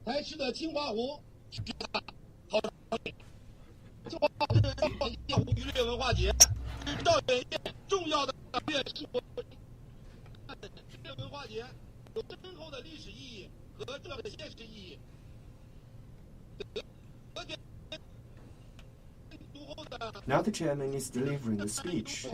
才吃的清华湖，好，清华湖是耀湖渔猎文化节，是赵远业重要的渔业生活。渔猎文化节有深厚的历史意义和重要的现实意义。Now the chairman is delivering the speech.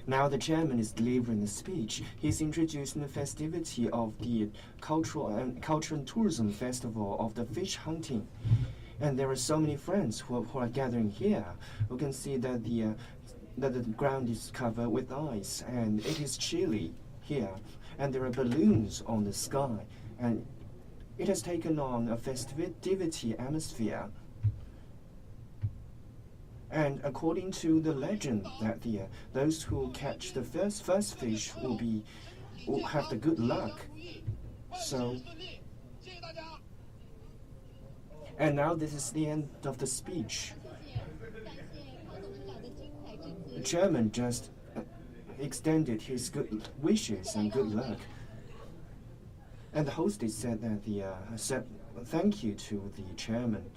Now the chairman is delivering the speech. He's introducing the festivity of the Culture and Tourism Festival of the fish hunting. And there are so many friends who are gathering here. We can see that the ground is covered with ice and it is chilly here. And there are balloons on the sky. And it has taken on a festivity atmosphere. And according to the legend, that those who catch the first fish will have the good luck. So, and now this is the end of the speech. The chairman just extended his good wishes and good luck. And the hostess said that said thank you to the chairman.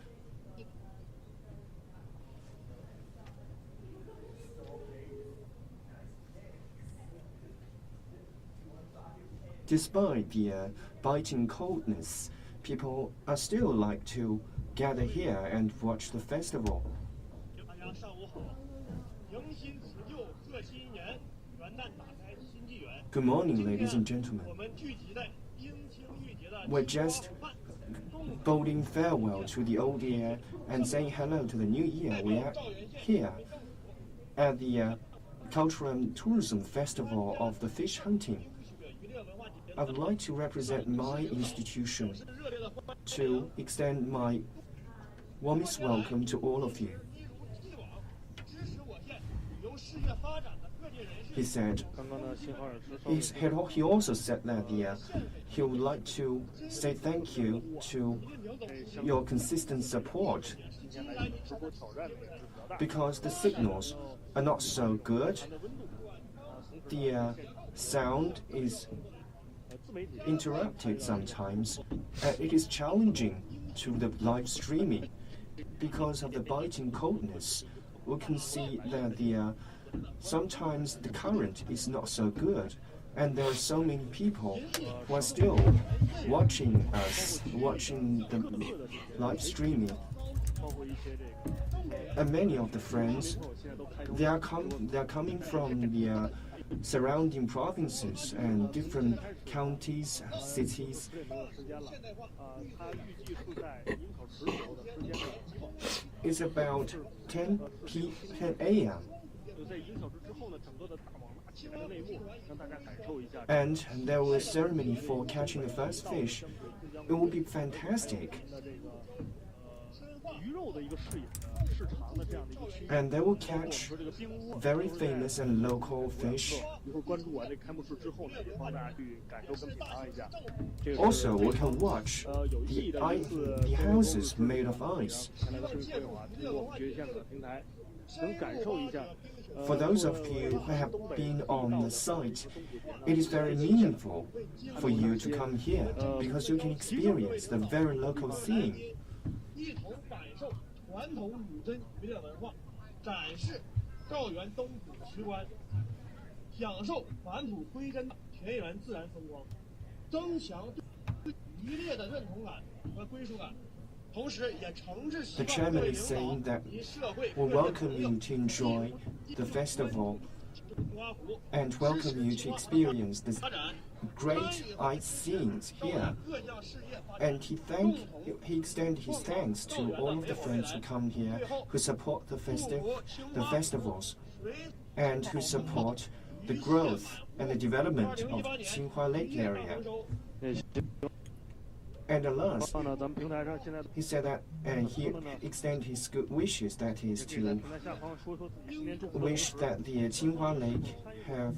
Despite the biting coldness, people are still like to gather here and watch the festival. Good morning, ladies and gentlemen. We're just bidding farewell to the old year and saying hello to the new year. We are here at the Cultural and Tourism Festival of the fish hunting. I would like to represent my institution to extend my warmest welcome to all of you. He said, he also said that he would like to say thank you to your consistent support because the signals are not so good. The sound is interrupted sometimes. It is challenging to the live streaming because of the biting coldness. We can see that sometimes the current is not so good, and there are so many people who are still watching us, watching the live streaming. And many of the friends, they are coming from the surrounding provinces and different counties, cities. It's about 10 a.m. And there was a ceremony for catching the first fish. It will be fantastic. And they will catch very famous and local fish. Also, we can watch the houses made of ice. For those of you who have been on the site, it is very meaningful for you to come here because you can experience the very local scene. 传统女真渔猎文化，展示赵园东捕奇观，享受返土归真的田园自然风光，增强对渔猎的认同感和归属感。The chairman is saying that we welcome you to enjoy the festival and welcome you to experience the great ice scenes here. And he extended his thanks to all of the friends who come here, who support the festivals, and who support the growth and the development of Tsinghua Lake area. And last, he said that, and he extended his good wishes, that is to wish that the Tsinghua Lake have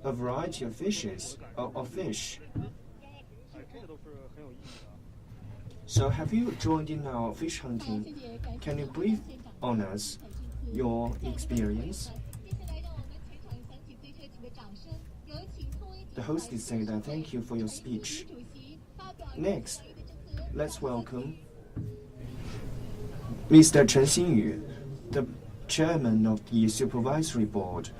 a variety of fishes, of fish. So have you joined in our fish hunting? Can you brief on us your experience? The host is saying that thank you for your speech. Next, let's welcome Mr. Chen Xinyu, the chairman of the supervisory board.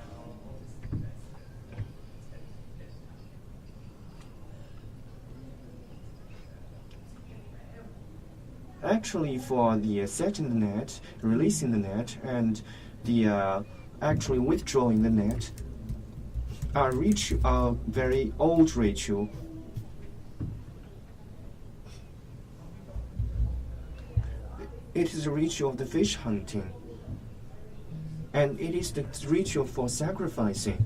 Actually, for the setting the net, releasing the net, and the actually withdrawing the net, are very old ritual. It is a ritual of the fish hunting, and it is the ritual for sacrificing.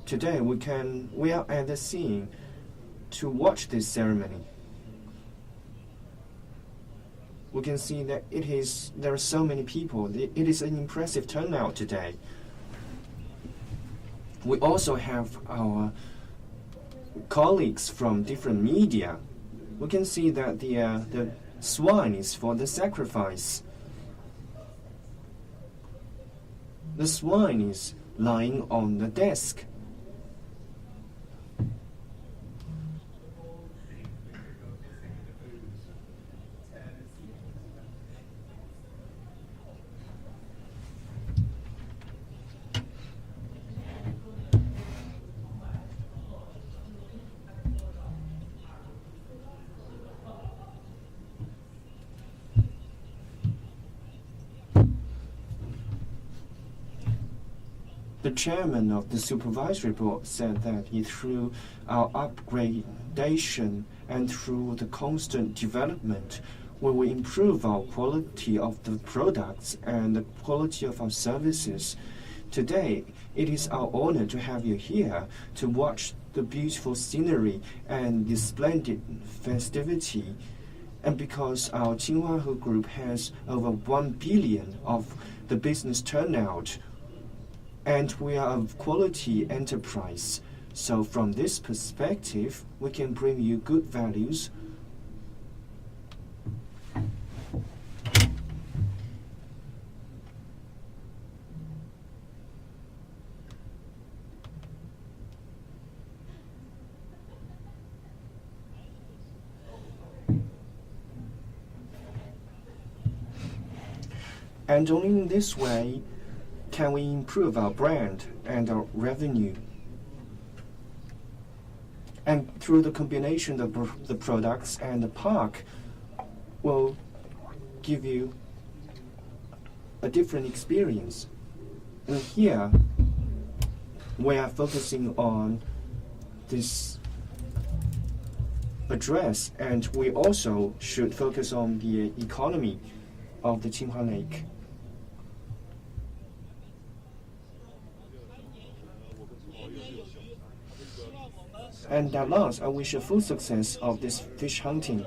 Today we are at the scene to watch this ceremony. We can see that there are so many people. It is an impressive turnout today. We also have our colleagues from different media. We can see that the swine is for the sacrifice. The swine is lying on the desk. The chairman of the supervisory board said that through our upgradation and through the constant development, we will improve our quality of the products and the quality of our services. Today, it is our honor to have you here to watch the beautiful scenery and the splendid festivity. And because our Tsinghua Group has over 1 billion of the business turnout, and we are a quality enterprise. So from this perspective, we can bring you good values. And only in this way can we improve our brand and our revenue. And through the combination of the products and the park will give you a different experience. And here we are focusing on this address, and we also should focus on the economy of the Tsinghua Lake. And at last, I wish a full success of this fish hunting.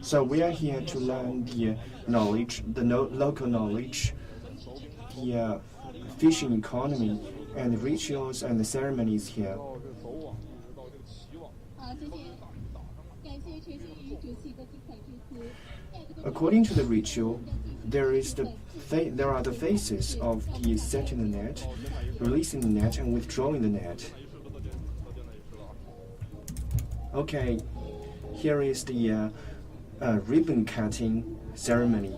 So we are here to learn the knowledge, local knowledge, the fishing economy, and the rituals and the ceremonies here. According to the ritual, there are the phases of the setting the net, releasing the net, and withdrawing the net. Okay, here is the ribbon cutting ceremony.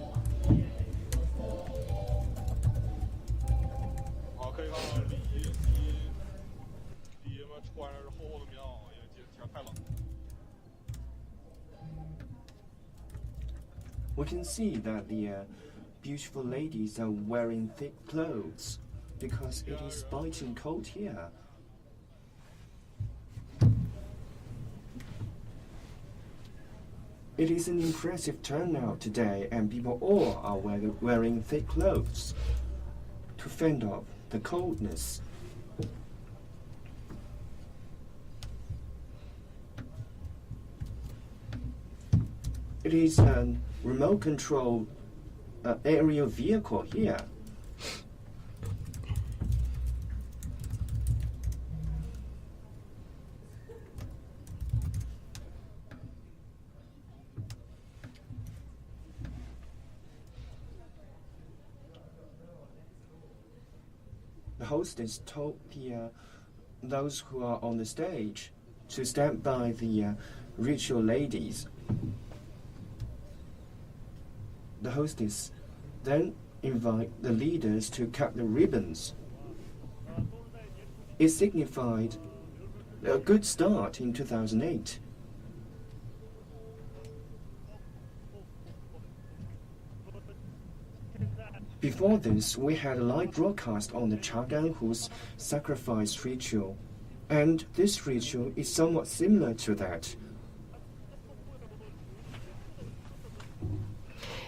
can see that the beautiful ladies are wearing thick clothes because it is biting cold here. It is an impressive turnout today, and people all are wearing thick clothes to fend off the coldness. It is a remote control aerial vehicle here. The hostess told those who are on the stage to stand by the ritual ladies. The hostess then invite the leaders to cut the ribbons. It signified a good start in 2008. Before this, we had a live broadcast on the Chaganhu's sacrifice ritual, and this ritual is somewhat similar to that.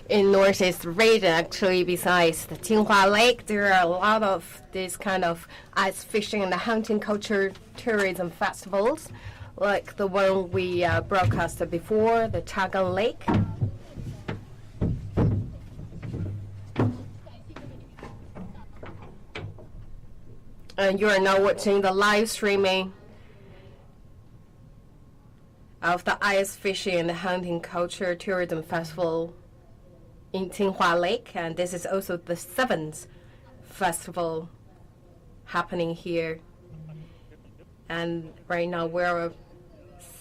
In Northeast region, actually, besides the Jinhua Lake, there are a lot of these kind of ice fishing and hunting culture tourism festivals, like the one we broadcasted before, the Chagan Lake. And you are now watching the live streaming of the ice fishing and hunting culture tourism festival in Jinhua Lake, and this is also the 7th festival happening here. And right now we're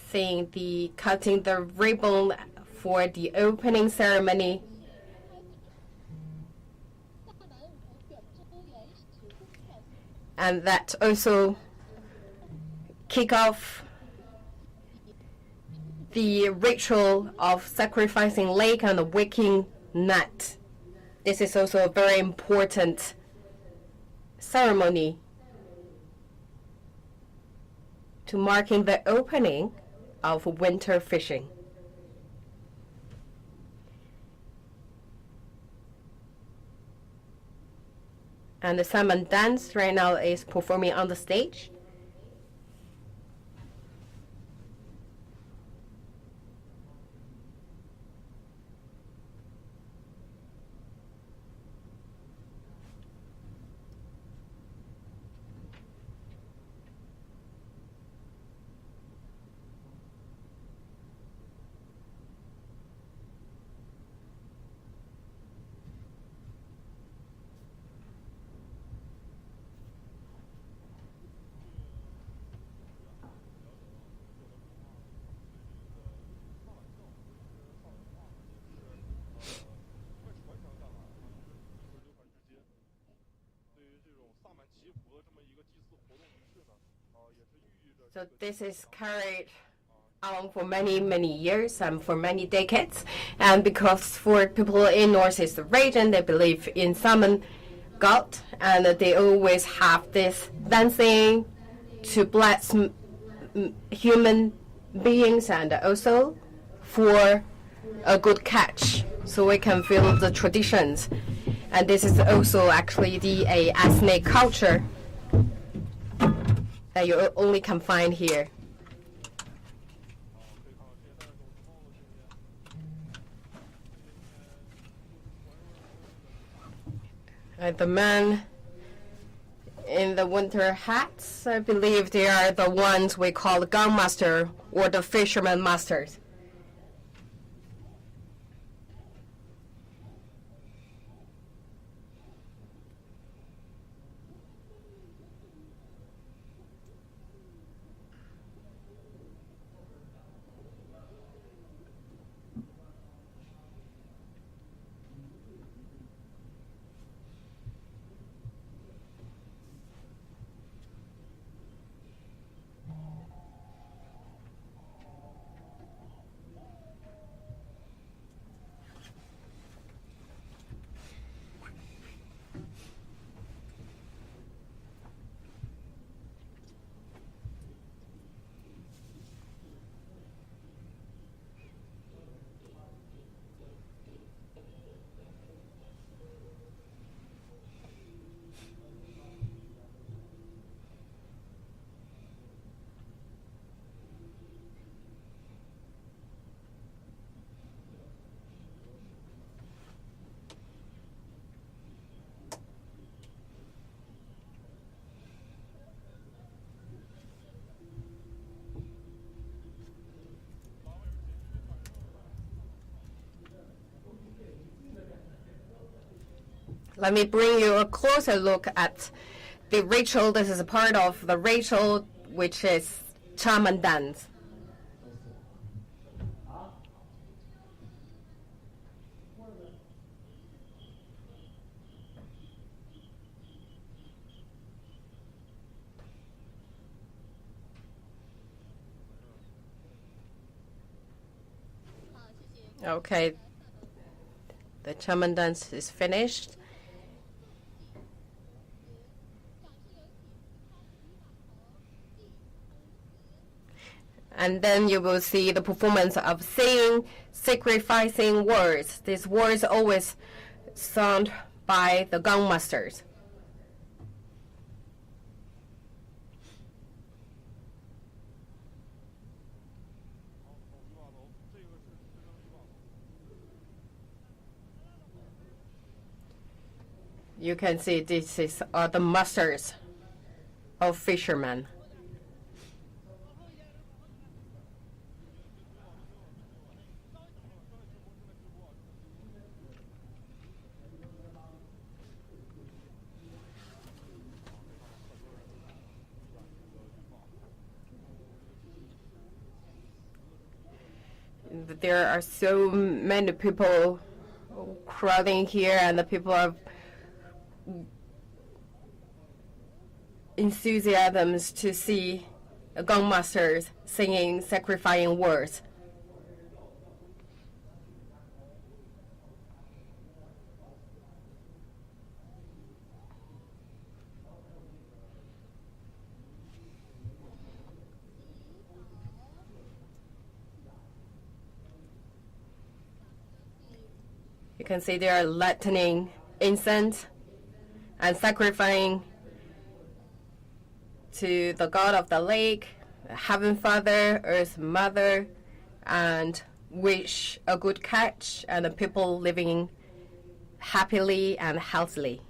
seeing the cutting the ribbon for the opening ceremony. And that also kick off the ritual of sacrificing lake and the waking night. This is also a very important ceremony to marking the opening of winter fishing. And the salmon dance right now is performing on the stage. So this is carried on for many, many years and for many decades. And because for people in Northeast region, they believe in salmon god, and they always have this dancing to bless human beings and also for a good catch, so we can feel the traditions. And this is also actually the ethnic culture that you only can find here. The men in the winter hats, I believe they are the ones we call the gun master or the fisherman masters. Let me bring you a closer look at the ritual. This is a part of the ritual, which is shaman dance. Okay, the shaman dance is finished. And then you will see the performance of saying, sacrificing words. These words always sung by the gong masters. You can see this is the masters of fishermen. There are so many people crowding here, and the people are enthusiasms to see gong masters singing, sacrificing words. You can see they are lighting incense and sacrificing to the god of the lake, Heaven Father, Earth Mother, and wish a good catch and the people living happily and healthily.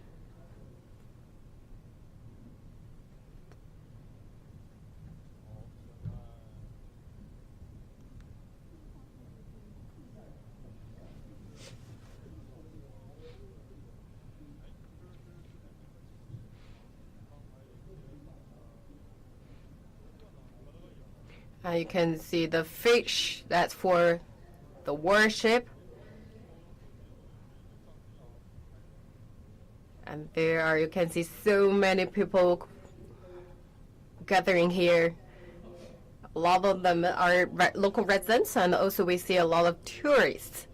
You can see the fish, that's for the worship. And there are, you can see so many people gathering here. A lot of them are local residents, and also we see a lot of tourists.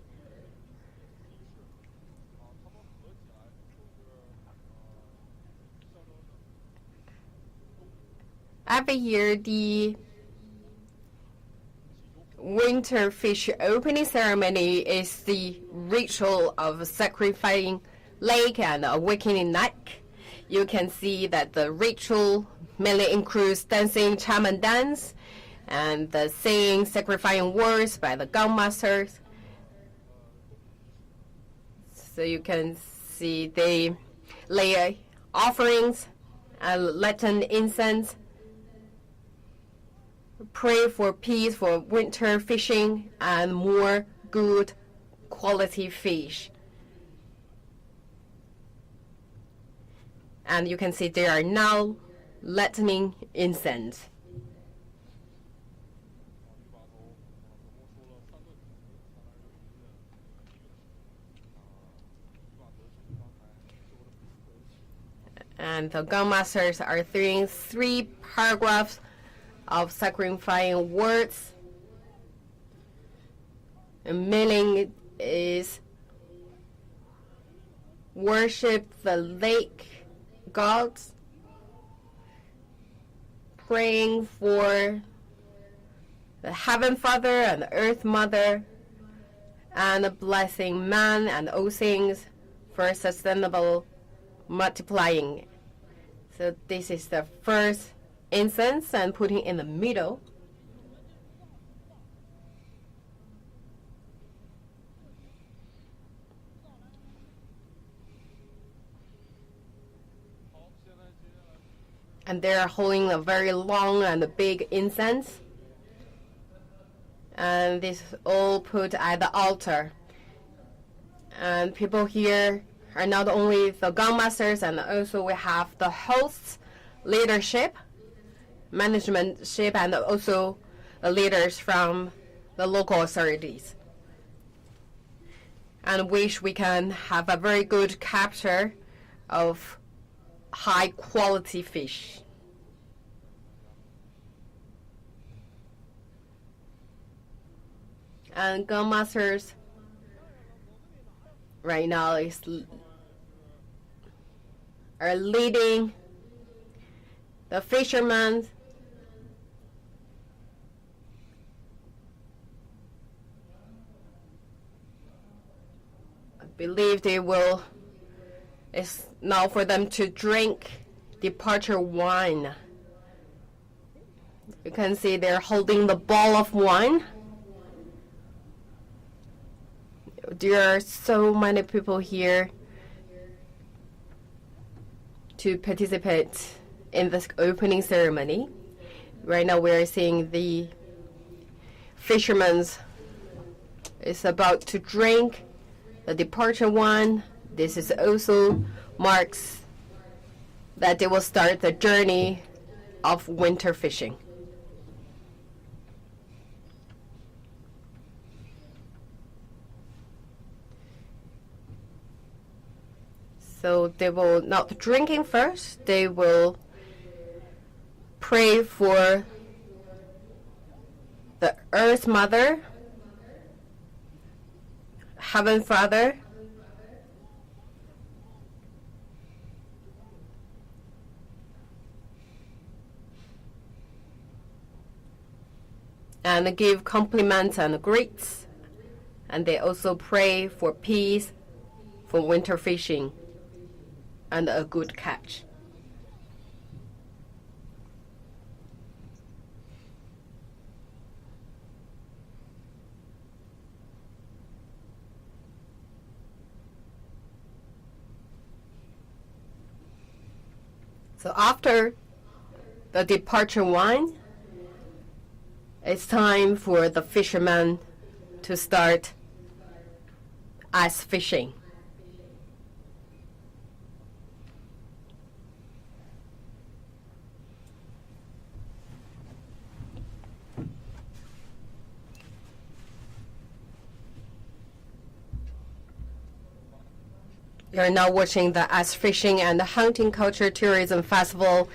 Every year, the winter fish opening ceremony is the ritual of sacrificing lake and awakening night. You can see that the ritual mainly includes dancing shaman dance and the saying, sacrificing words by the gong masters. So you can see they lay offerings and light incense, pray for peace for winter fishing and more good quality fish. And you can see they are now lighting incense. And the gong masters are doing 3 paragraphs of sacrificing words. The meaning is worship the lake gods, praying for the Heaven Father and the Earth Mother, and blessing man and all things for sustainable multiplying. So this is the first incense and putting in the middle. And they're holding a very long and big incense. And this all put at the altar. And people here are not only the gun masters, and also we have the hosts, leadership, managementship, and also the leaders from the local authorities. And wish we can have a very good capture of high quality fish. And gun masters right now are leading the fishermen believe it's now for them to drink departure wine. You can see they're holding the ball of wine. There are so many people here to participate in this opening ceremony. Right now we are seeing the fishermen is about to drink the departure wine. This is also marks that they will start the journey of winter fishing. So they will not drinking first, they will pray for the Earth Mother, Heaven Father, and give compliments and greets. And they also pray for peace, for winter fishing, and a good catch. So after the departure wine, it's time for the fishermen to start ice fishing. You're now watching the Ice Fishing and Hunting Culture Tourism Festival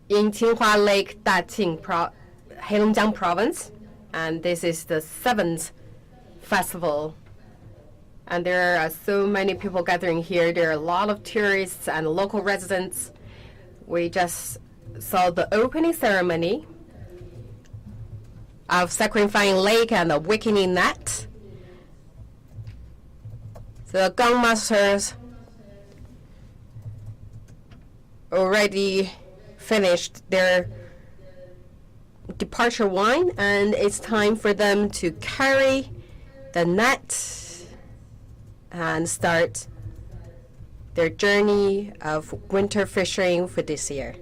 in Qinghua Lake, Daqing, Heilongjiang Province. And this is the 7th festival. And there are so many people gathering here. There are a lot of tourists and local residents. We just saw the opening ceremony of Sacrificing Lake and the Awakening Net. The gun masters already finished their departure wine, and it's time for them to carry the net and start their journey of winter fishing for this year.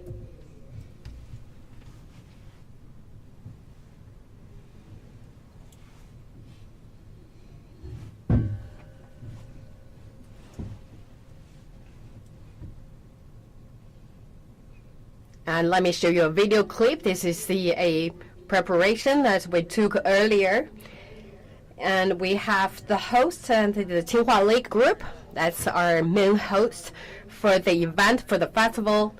And let me show you a video clip. This is a preparation that we took earlier. And we have the host and the Qinghua Lake Group. That's our main host for the event, for the festival.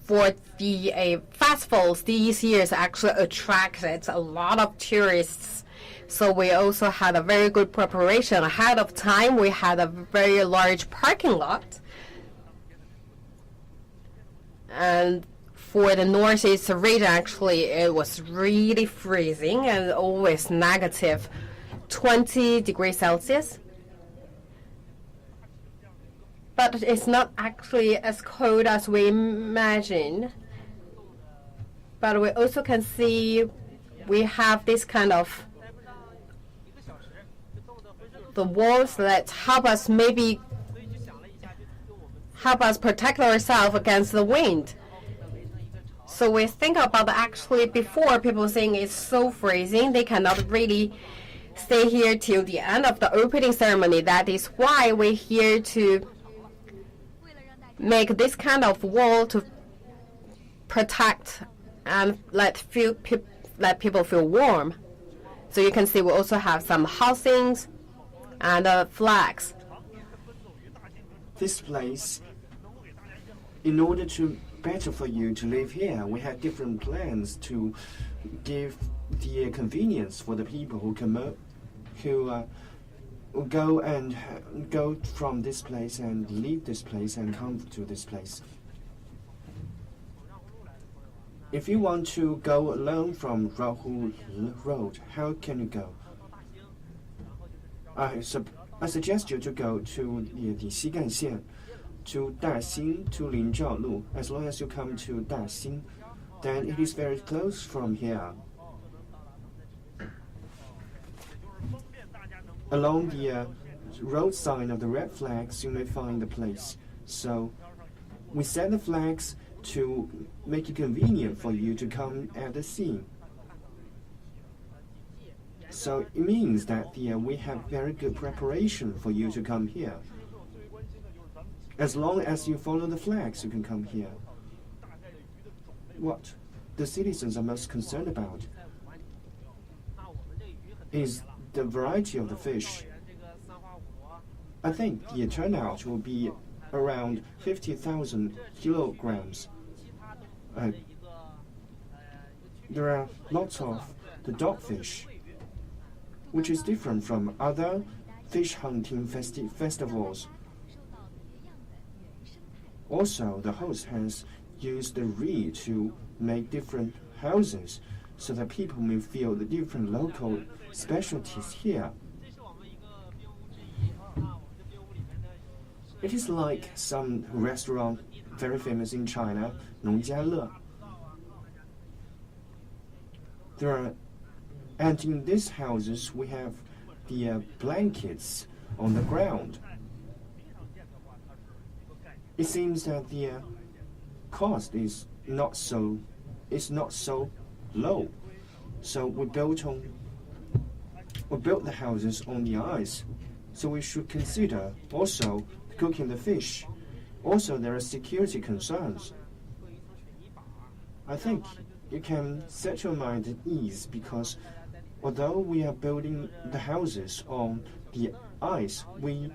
For the festivals, these years actually attracted a lot of tourists. So we also had a very good preparation ahead of time. We had a very large parking lot. And for the northeast region, actually, it was really freezing and always negative 20 degrees Celsius. But it's not actually as cold as we imagine. But we also can see we have this kind of the walls that help us protect ourselves against the wind. So we think about actually before people saying it's so freezing, they cannot really stay here till the end of the opening ceremony. That is why we're here to make this kind of wall to protect and let people feel warm. So you can see we also have some housings and flags. This place, in order to better for you to live here, we have different plans to give the convenience for the people who go from this place and leave this place and come to this place. If you want to go alone from Rahu Road, how can you go? I suggest you to go to the Xigan Xian, to Daxing, to Linzhao Lu. As long as you come to Daxing, then it is very close from here. Along the road sign of the red flags, you may find the place. So we set the flags to make it convenient for you to come at the scene. So it means that we have very good preparation for you to come here. As long as you follow the flags, you can come here. What the citizens are most concerned about is the variety of the fish. I think the turnout will be around 50,000 kilograms. There are lots of the dogfish, which is different from other fish hunting festivals. Also, the host has used the reed to make different houses so that people may feel the different local specialties here. It is like some restaurant very famous in China, Nongjiale. And in these houses we have the blankets on the ground. It seems that the cost is not so low. So we built the houses on the ice. So we should consider also cooking the fish. Also, there are security concerns. I think you can set your mind at ease because although we are building the houses on the ice, we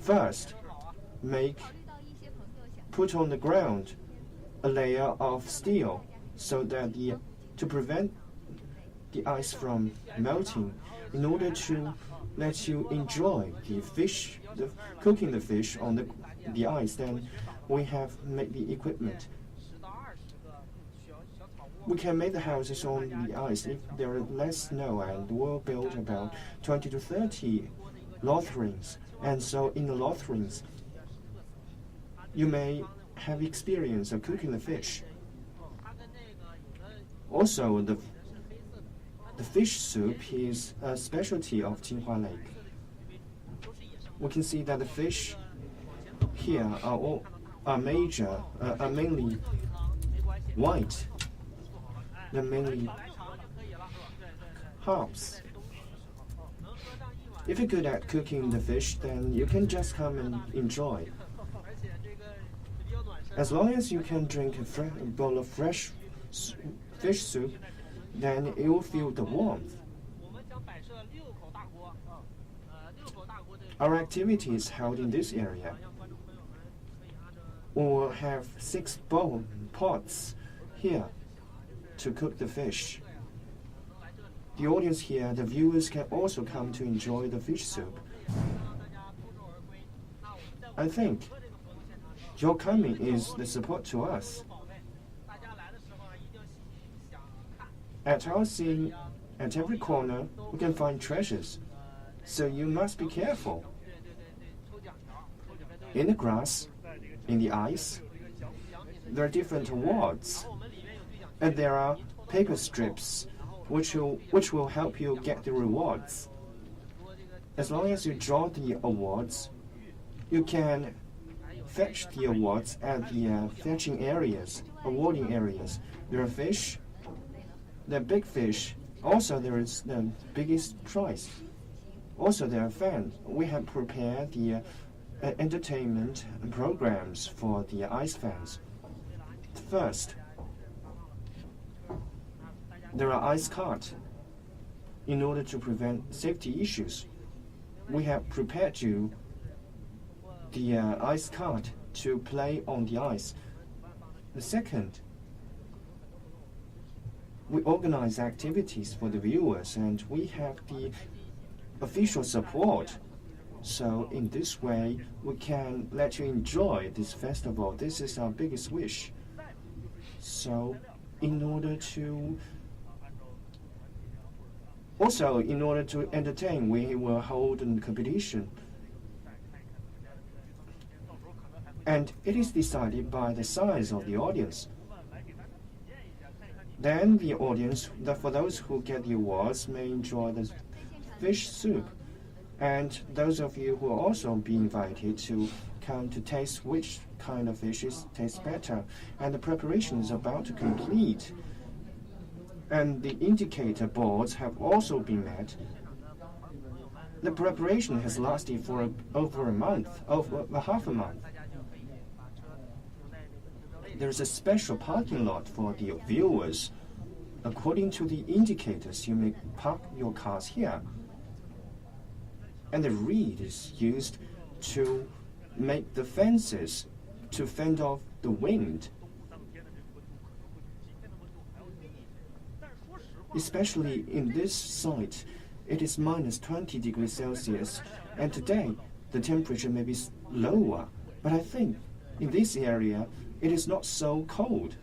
first put on the ground a layer of steel so that to prevent the ice from melting, in order to let you enjoy cooking the fish on the ice. Then we have made the equipment. We can make the houses on the ice if there is less snow, and we'll build about 20 to 30 loft rings. And so in the loft rings, you may have experience of cooking the fish. Also, the fish soup is a specialty of Jinhua Lake. We can see that the fish here are mainly white. They're mainly harps. If you're good at cooking the fish, then you can just come and enjoy. As long as you can drink a bowl of fresh fish soup, then you will feel the warmth. Our activity is held in this area. We will have 6 pots here to cook the fish. The audience here, the viewers, can also come to enjoy the fish soup. I think your coming is the support to us. At our scene, at every corner, we can find treasures. So you must be careful. In the grass, in the ice, there are different awards. And there are paper strips which will help you get the rewards. As long as you draw the awards, you can fetch the awards at the fetching areas. awarding areas. There are fish, there are big fish. Also, there is the biggest prize. Also, there are fans. We have prepared the entertainment programs for the ice fans. First, there are ice carts. In order to prevent safety issues, we have prepared you the ice cart to play on the ice. The second, we organize activities for the viewers and we have the official support. So in this way, we can let you enjoy this festival. This is our biggest wish. So in order to entertain, we will hold a competition. And it is decided by the size of the audience. Then the audience, for those who get the awards, may enjoy the fish soup. And those of you who will also be invited to come to taste which kind of fishes taste better. And the preparation is about to complete. And the indicator boards have also been met. The preparation has lasted for over a month, over half a month. There's a special parking lot for the viewers. According to the indicators, you may park your cars here. And the reed is used to make the fences to fend off the wind. Especially in this site, it is minus 20 degrees Celsius, and today the temperature may be lower, but I think in this area it is not so cold.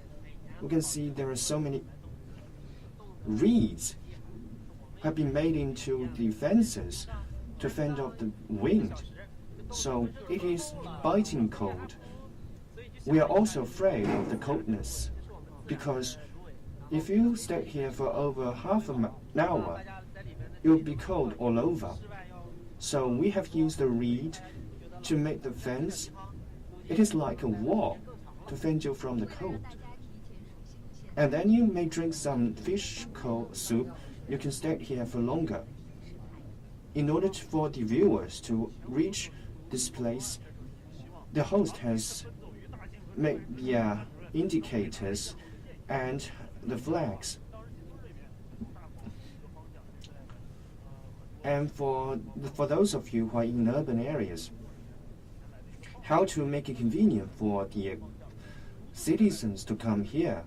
You can see there are so many reeds have been made into the fences to fend off the wind, so it is biting cold. We are also afraid of the coldness, because if you stay here for over half an hour, it will be cold all over. So we have used a reed to make the fence. It is like a wall to fend you from the cold. And then you may drink some fish soup. You can stay here for longer. In order for the viewers to reach this place, the host has made the indicators and the flags. And for those of you who are in urban areas, how to make it convenient for the citizens to come here.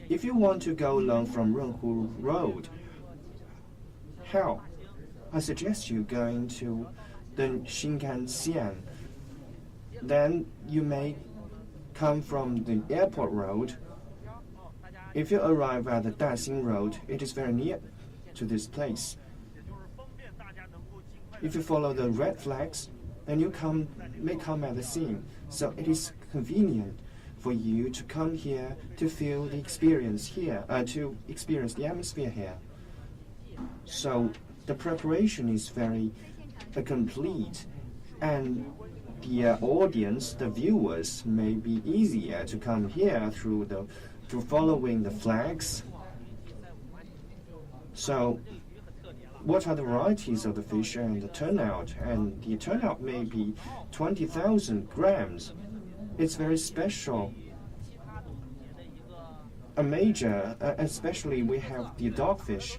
If you want to go along from Renhu Road, how? I suggest you going to the Shinkansen. Then you may come from the airport road. If you arrive at the Daxing Road, it is very near to this place. If you follow the red flags, then you may come at the scene. So it is convenient for you to come here to feel the experience here, to experience the atmosphere here. So the preparation is very complete, and the audience, the viewers, may be easier to come here through following the flags. So what are the varieties of the fish and the turnout? And the turnout may be 20,000 grams. It's very special. A major, especially we have the dogfish,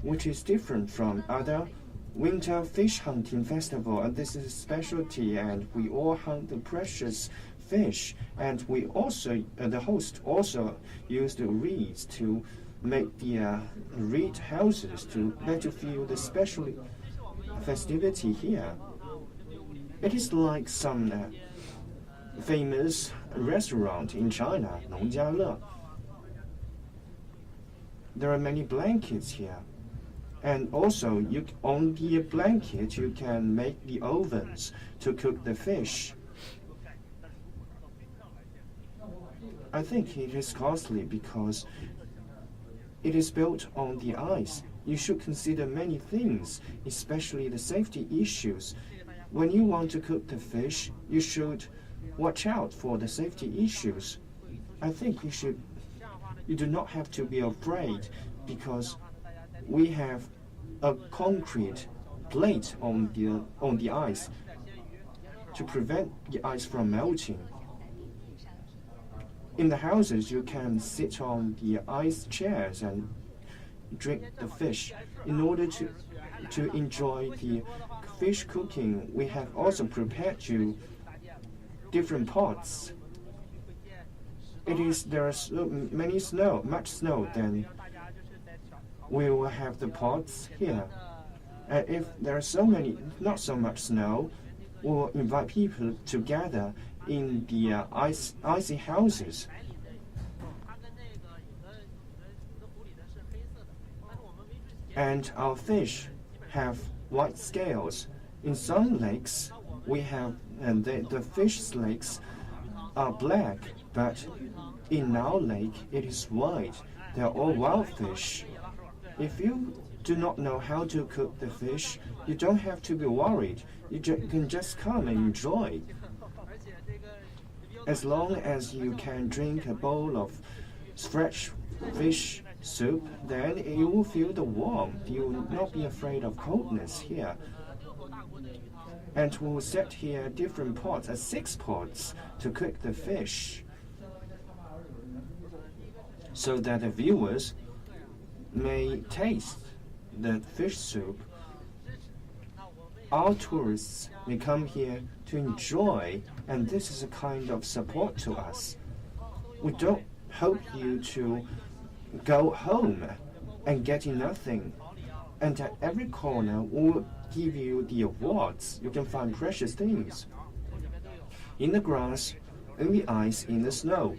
which is different from other winter fish hunting festival, and this is a specialty, and we all hunt the precious fish, and we also, the host also used the reeds to make the reed houses to let you feel the special festivity here. It is like some famous restaurant in China, Nongjiale. There are many blankets here. And also, on the blanket, you can make the ovens to cook the fish. I think it is costly because it is built on the ice. You should consider many things, especially the safety issues. When you want to cook the fish, you should watch out for the safety issues. I think you do not have to be afraid because we have a concrete plate on the ice to prevent the ice from melting. In the houses, you can sit on the ice chairs and drink the fish. In order to enjoy the fish cooking, we have also prepared you different pots. There are so much snow, then we will have the pots here. And if there are not so much snow, we will invite people to gather in the icy houses. And our fish have white scales. In some lakes, the fish legs are black, but in our lake it is white. They are all wild fish. If you do not know how to cook the fish, you don't have to be worried. You can just come and enjoy. As long as you can drink a bowl of fresh fish soup, then you will feel the warmth. You will not be afraid of coldness here. And we will set here different pots, 6 pots, to cook the fish, so that the viewers may taste the fish soup. Our tourists may come here to enjoy, and this is a kind of support to us. We don't hope you to go home and getting nothing. And at every corner, we'll give you the awards. You can find precious things in the grass, in the ice, in the snow.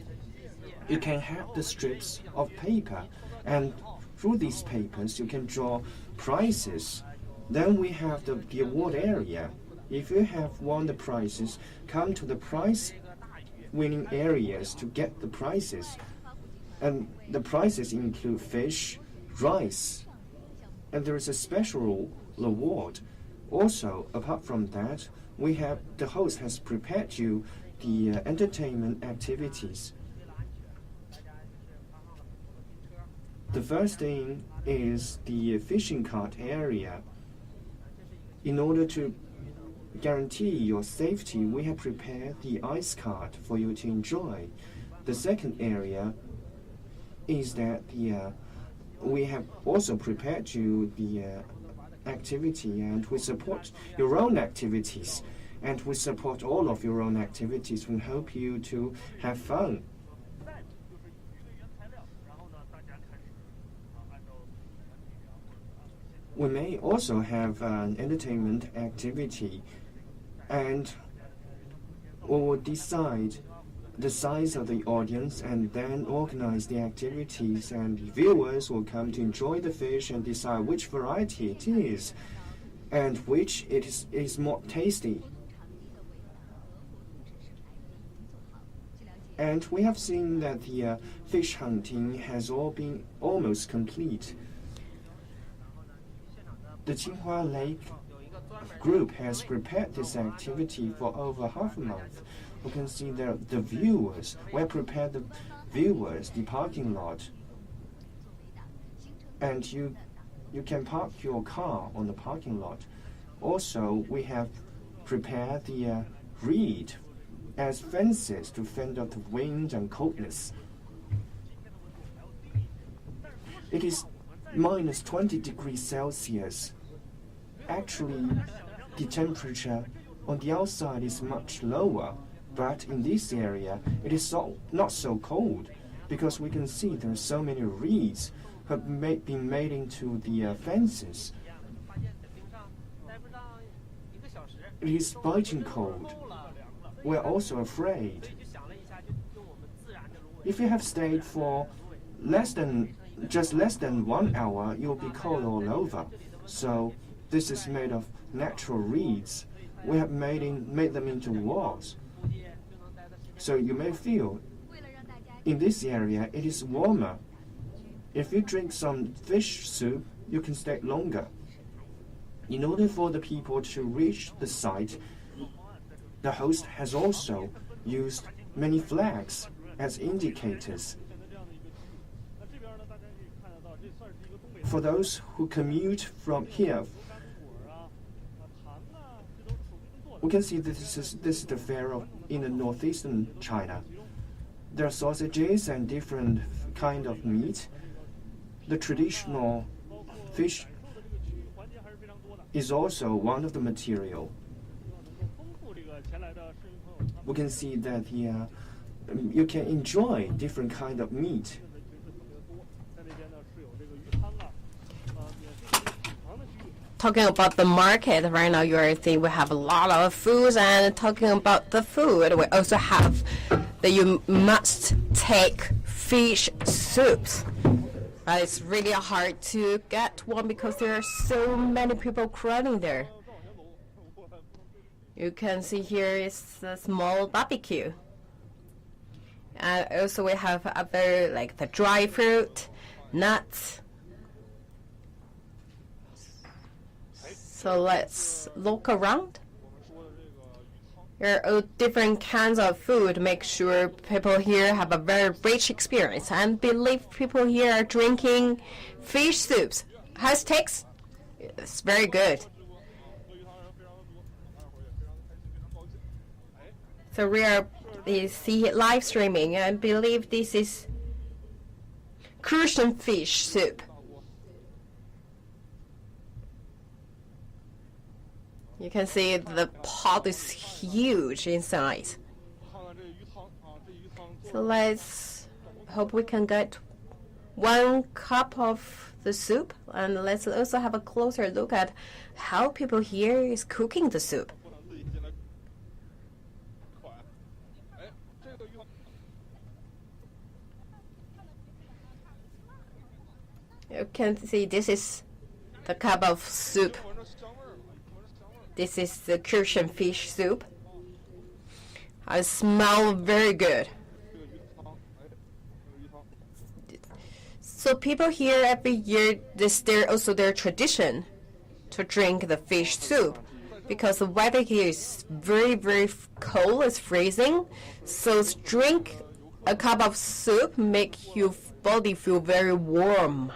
You can have the strips of paper, and through these papers, you can draw prizes. Then we have the award area. If you have won the prizes, come to the prize winning areas to get the prizes. And the prizes include fish, rice, and there is a special award. Also, apart from that, the host has prepared you the entertainment activities. The first thing is the fishing cart area. In order to guarantee your safety, we have prepared the ice cart for you to enjoy. The second area is that we have also prepared you the activity, and we support your own activities, and we support all of your own activities. We hope you to have fun. We may also have an entertainment activity, and we will decide the size of the audience and then organize the activities, and viewers will come to enjoy the fish and decide which variety it is and which is more tasty. And we have seen that the fish hunting has all been almost complete. The Qinghua Lake group has prepared this activity for over half a month. We can see the viewers. We have prepared the viewers, the parking lot. And you can park your car on the parking lot. Also, we have prepared the reed as fences to fend off the wind and coldness. It is minus 20 degrees Celsius. Actually, the temperature on the outside is much lower, but in this area it is not so cold, because we can see there are so many reeds have been made into the fences. It is biting cold. We're also afraid. If you have stayed for just less than 1 hour, you'll be cold all over. So this is made of natural reeds. We have made them into walls. So you may feel in this area it is warmer. If you drink some fish soup, you can stay longer. In order for the people to reach the site, the host has also used many flags as indicators. For those who commute from here, we can see this is the fare in the northeastern China. There are sausages and different kind of meat. The traditional fish is also one of the material. We can see that here you can enjoy different kind of meat. Talking about the market right now, you are seeing we have a lot of foods, and talking about the food, we also have that you must take fish soups. But it's really hard to get one because there are so many people crowding there. You can see here is a small barbecue. And also we have other like the dry fruit, nuts. So let's look around. There are all different kinds of food. Make sure people here have a very rich experience, and believe people here are drinking fish soups. How it tastes? It's very good. So we see live streaming, and believe this is crucian fish soup. You can see the pot is huge inside. So let's hope we can get 1 cup of the soup, and let's also have a closer look at how people here is cooking the soup. You can see this is the cup of soup. This is the crucian fish soup. It smells very good. So people here every year, this is also their tradition to drink the fish soup, because the weather here is very, very cold. It's freezing. So drink a cup of soup make your body feel very warm.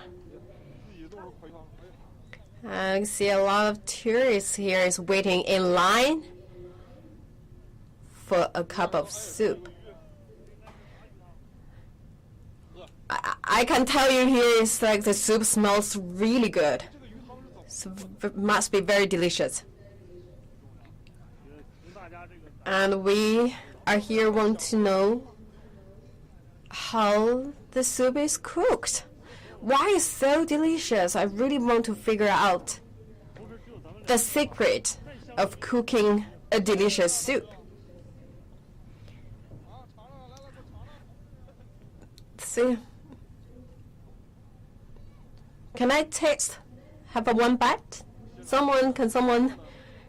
I see a lot of tourists here is waiting in line for a cup of soup. I can tell you here is like the soup smells really good. So it must be very delicious. And we are here want to know how the soup is cooked. Why is so delicious? I really want to figure out the secret of cooking a delicious soup. See, can I taste? Have a one bite? Can someone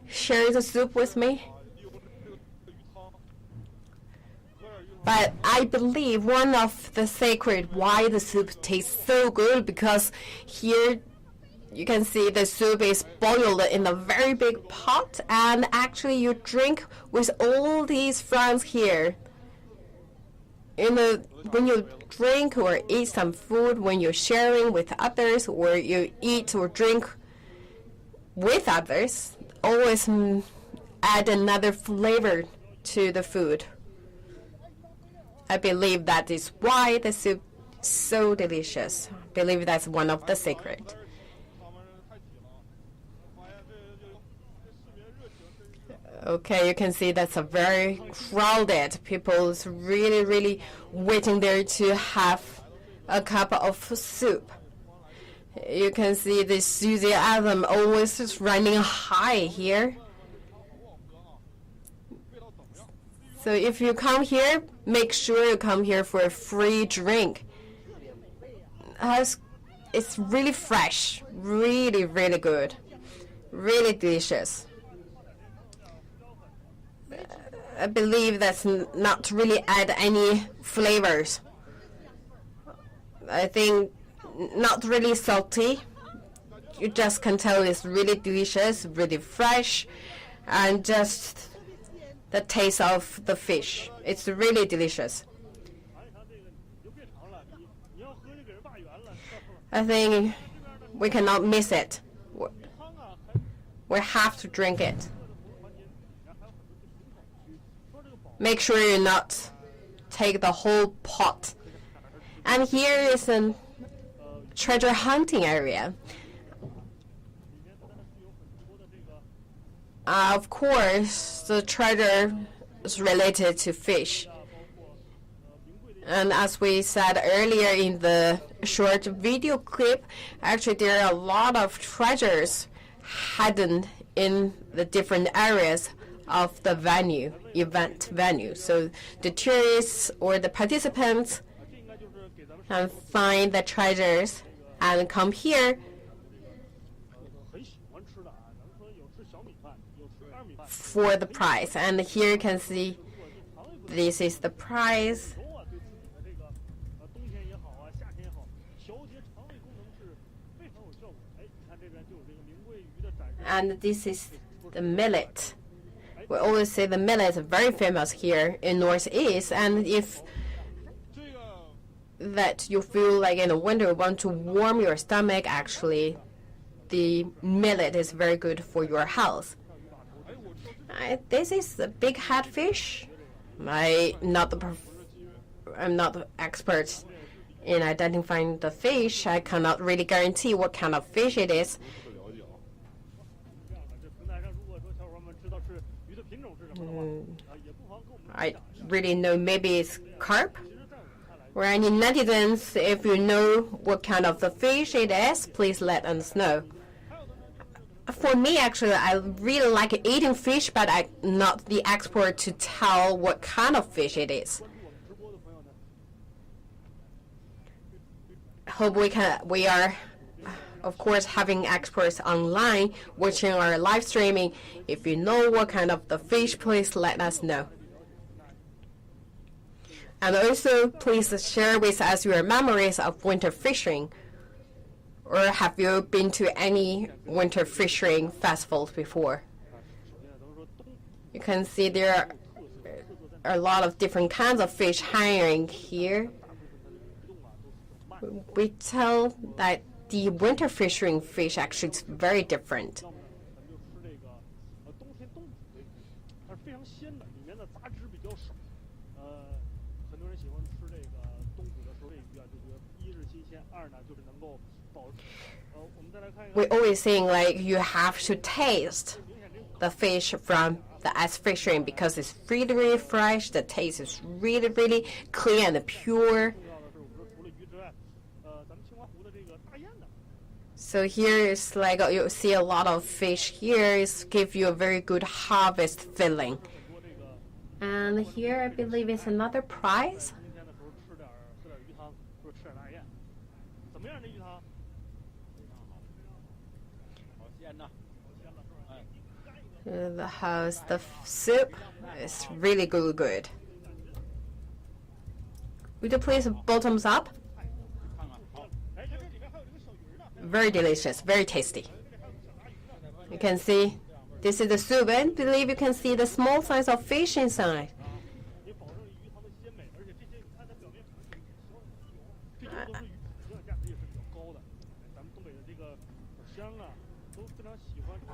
share the soup with me? But I believe one of the secret why the soup tastes so good, because here you can see the soup is boiled in a very big pot, and actually you drink with all these friends here. When you drink or eat some food, when you're sharing with others, or you eat or drink with others, always add another flavor to the food. I believe that is why the soup is so delicious. I believe that's one of the secrets. Okay, you can see that's a very crowded. People's really, really waiting there to have a cup of soup. You can see the enthusiasm always is running high here. So if you come here, make sure you come here for a free drink. It's really fresh, really, really good, really delicious. I believe that's not really add any flavors. I think not really salty. You just can tell it's really delicious, really fresh, and just the taste of the fish. It's really delicious. I think we cannot miss it. We have to drink it. Make sure you not take the whole pot. And here is a treasure hunting area. Of course, the treasure is related to fish. And as we said earlier in the short video clip, actually there are a lot of treasures hidden in the different areas of the event venue. So the tourists or the participants can find the treasures and come here for the prize. And here you can see this is the prize. And this is the millet. We always say the millet is very famous here in Northeast. And if that you feel like in the winter you want to warm your stomach, actually the millet is very good for your health. This is the big headfish. I'm not the expert in identifying the fish. I cannot really guarantee what kind of fish it is. I really know, maybe it's carp. Or any netizens, if you know what kind of the fish it is, please let us know. For me, actually, I really like eating fish, but I'm not the expert to tell what kind of fish it is. Hope we are, of course, having experts online watching our live streaming. If you know what kind of the fish, please let us know. And also, please share with us your memories of winter fishing. Or have you been to any winter fishing festivals before? You can see there are a lot of different kinds of fish hanging here. We tell that the winter fishing fish actually is very different. We always saying like you have to taste the fish from the ice fishing because it's really, really fresh. The taste is really, really clean and pure. So here is like you see a lot of fish here. It's give you a very good harvest feeling. And here I believe is another prize. The house, the soup is really good. Would you please bottoms up? Very delicious, very tasty. You can see this is the soup, and I believe you can see the small size of fish inside.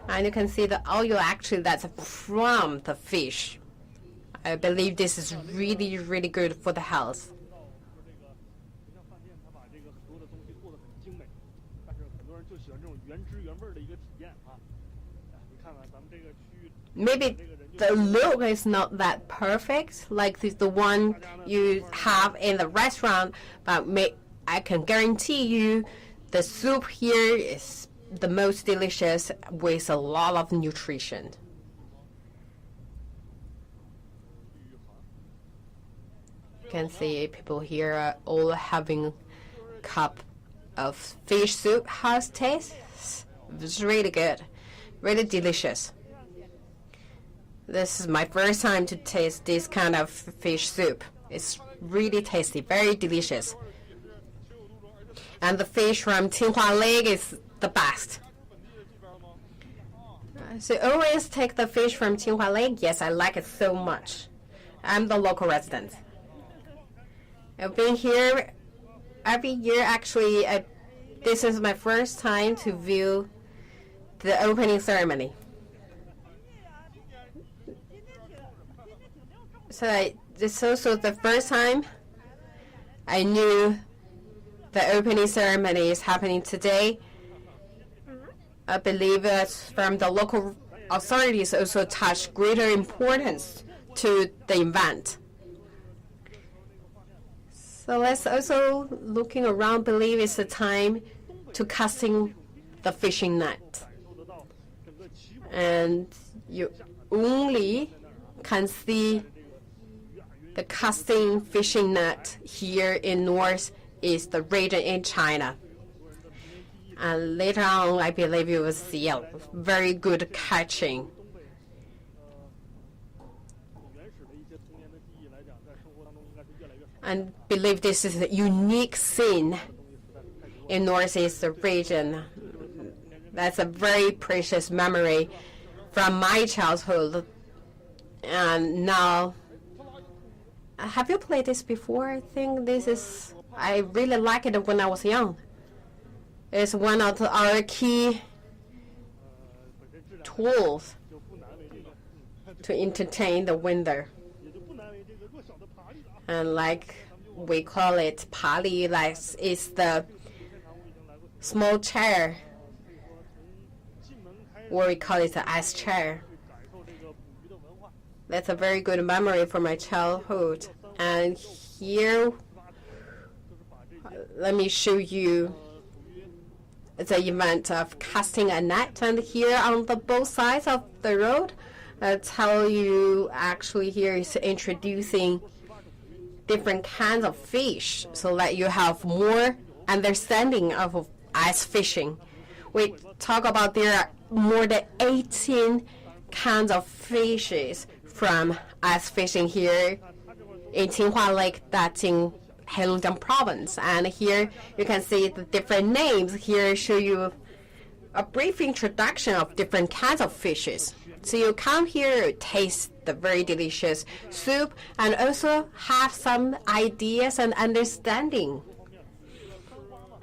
And you can see the oil actually that's from the fish. I believe this is really, really good for the health. Maybe the look is not that perfect like the one you have in the restaurant, but I can guarantee you the soup here is the most delicious with a lot of nutrition. You can see people here are all having a cup of fish soup. How's it taste? It's really good, really delicious. This is my first time to taste this kind of fish soup. It's really tasty, very delicious. And the fish from Tsinghua Lake is the best. So always take the fish from Qinghua Lake. Yes, I like it so much. I'm the local resident. I've been here every year. Actually, this is my first time to view the opening ceremony. So it's also the first time I knew the opening ceremony is happening today. I believe from the local authorities also attach greater importance to the event. So let's also looking around, believe it's the time to casting the fishing net. And you only can see the casting fishing net here in northeast region in China. And later on, I believe you will see a very good catching. And believe this is a unique scene in northeast region. That's a very precious memory from my childhood. And now, have you played this before? I think I really liked it when I was young. It's one of our key tools to entertain the winter. And like we call it pali, like it's the small chair, or we call it the ice chair. That's a very good memory from my childhood. And here, let me show you the event of casting a net. And here on the both sides of the road, I tell you actually here is introducing different kinds of fish so that you have more understanding of ice fishing. We talk about there are more than 18 kinds of fishes from ice fishing here in Qinghua Lake, that's in Heilongjiang province. And here you can see the different names. Here show you a brief introduction of different kinds of fishes. So you come here, taste the very delicious soup, and also have some ideas and understanding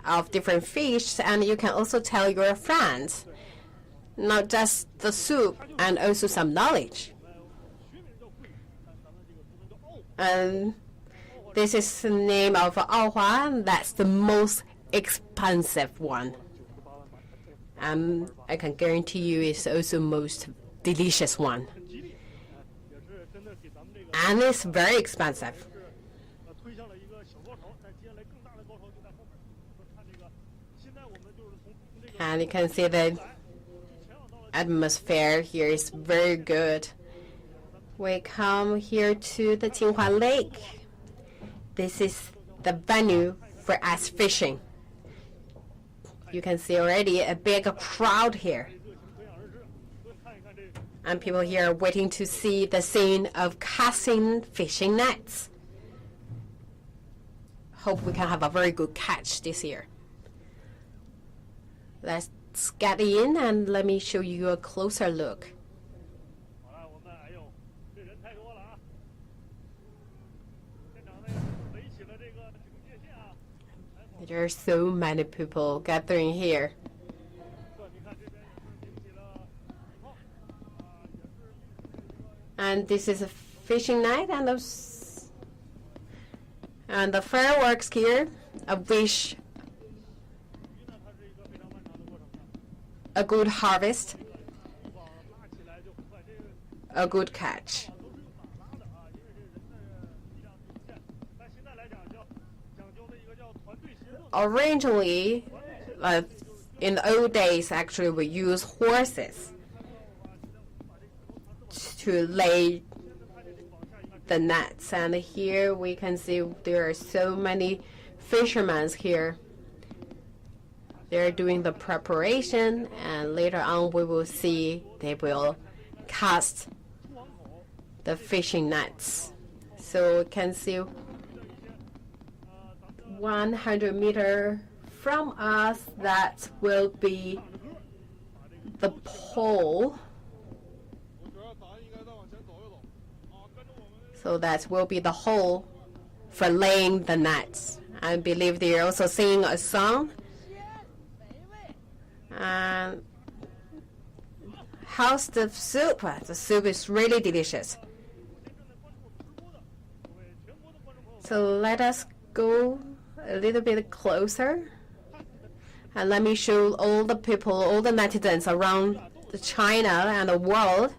of different fish. And you can also tell your friends, not just the soup, and also some knowledge. And this is the name of Aohua. That's the most expensive one. I can guarantee you it's also most delicious one. And it's very expensive. And you can see the atmosphere here is very good. We come here to the Qinghua Lake. This is the venue for ice fishing. You can see already a big crowd here. And people here are waiting to see the scene of casting fishing nets. Hope we can have a very good catch this year. Let's get in and let me show you a closer look. There are so many people gathering here. And this is a fishing night, and the fireworks here, I wish a good harvest, a good catch. Originally, in the old days, actually, we use horses to lay the nets. And here we can see there are so many fishermen here. They're doing the preparation, and later on we will see they will cast the fishing nets. So we can see 100 meters from us, that will be the pole So that will be the hole for laying the nets. I believe they're also singing a song. And how's the soup? The soup is really delicious. So let us go a little bit closer. And let me show all the people, all the netizens around China and the world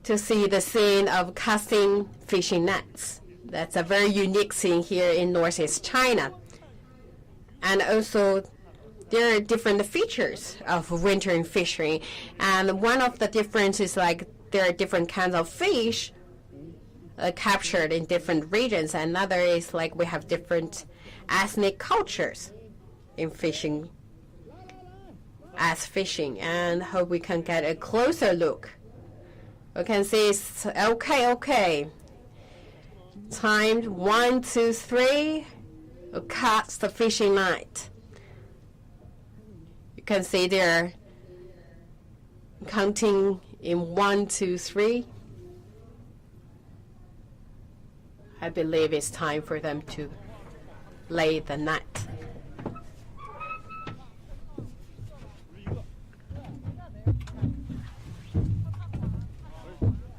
to see the scene of casting fishing nets. That's a very unique scene here in Northeast China. And also, there are different features of wintering fishing. And one of the differences is like there are different kinds of fish captured in different regions. Another is like we have different ethnic cultures in fishing, as fishing. And hope we can get a closer look. You can see it's okay. Timed 1, 2, 3. Cast the fishing net. You can see they're counting in 1, 2, 3. I believe it's time for them to lay the net.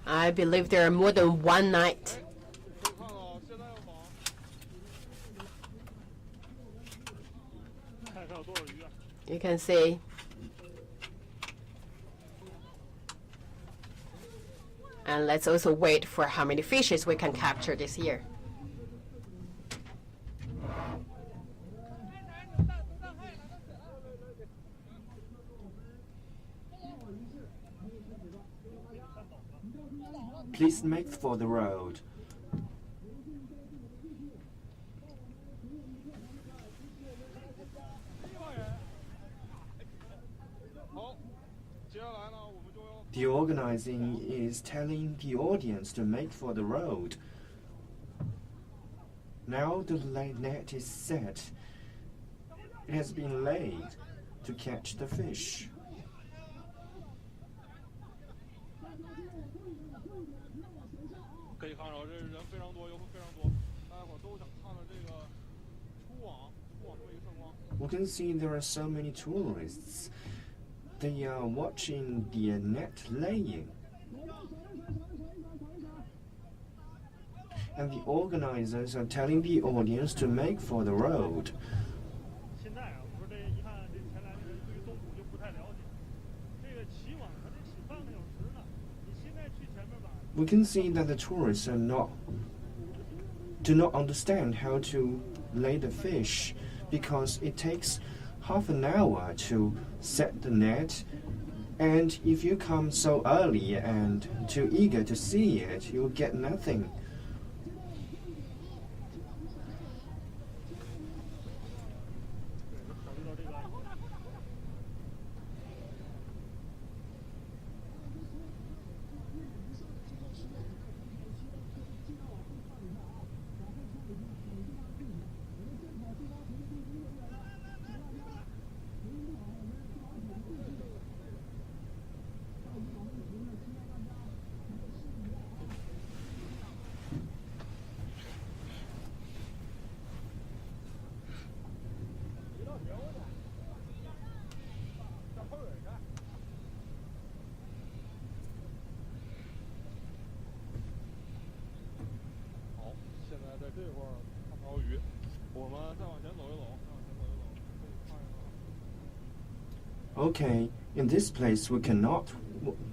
I believe there are more than one net. You can see. And let's also wait for how many fishes we can capture this year. Please make for the road. The organizing is telling the audience to make for the road. Now the net is set. It has been laid to catch the fish. We can see there are so many tourists. They are watching the net laying. And the organizers are telling the audience to make for the road. We can see that the tourists do not understand how to lay the fish, because it takes half an hour to set the net, and if you come so early and too eager to see it, you'll get nothing. Okay, in this place we cannot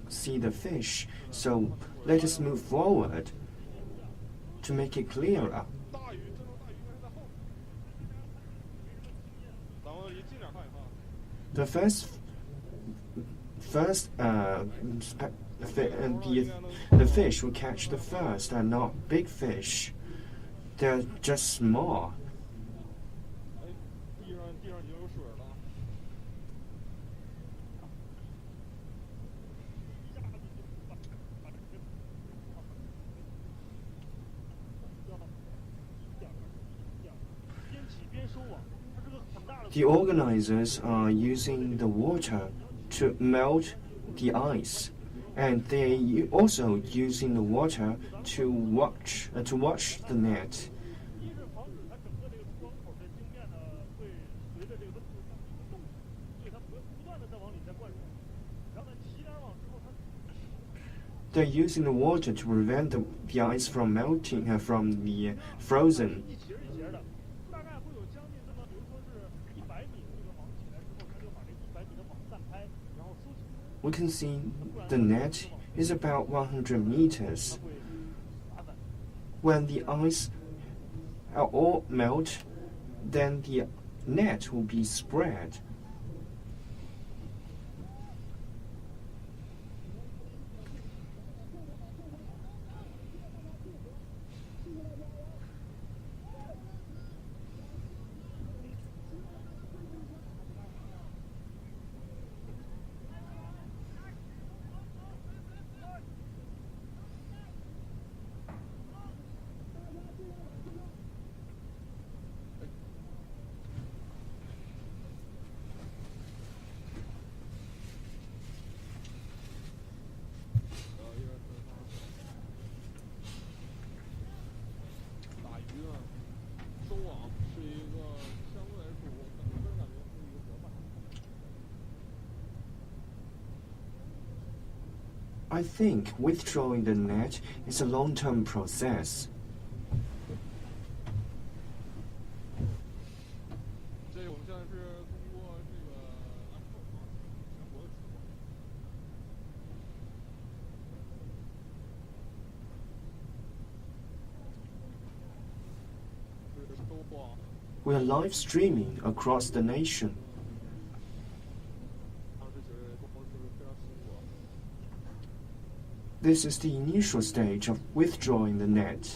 see the fish, so let us move forward to make it clearer. The the fish we catch the first are not big fish. They're just small. The organizers are using the water to melt the ice, and they also using the water to wash the net. They're using the water to prevent the ice from melting, from the frozen. We can see the net is about 100 meters. When the ice all melt, then the net will be spread. I think withdrawing the net is a long-term process. We are live streaming across the nation. This is the initial stage of withdrawing the net.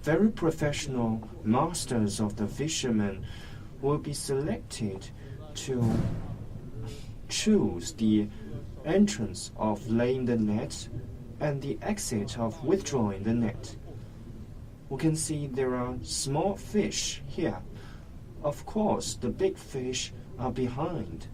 Very professional masters of the fishermen will be selected to choose the entrance of laying the net and the exit of withdrawing the net. We can see there are small fish here. Of course, the big fish are behind.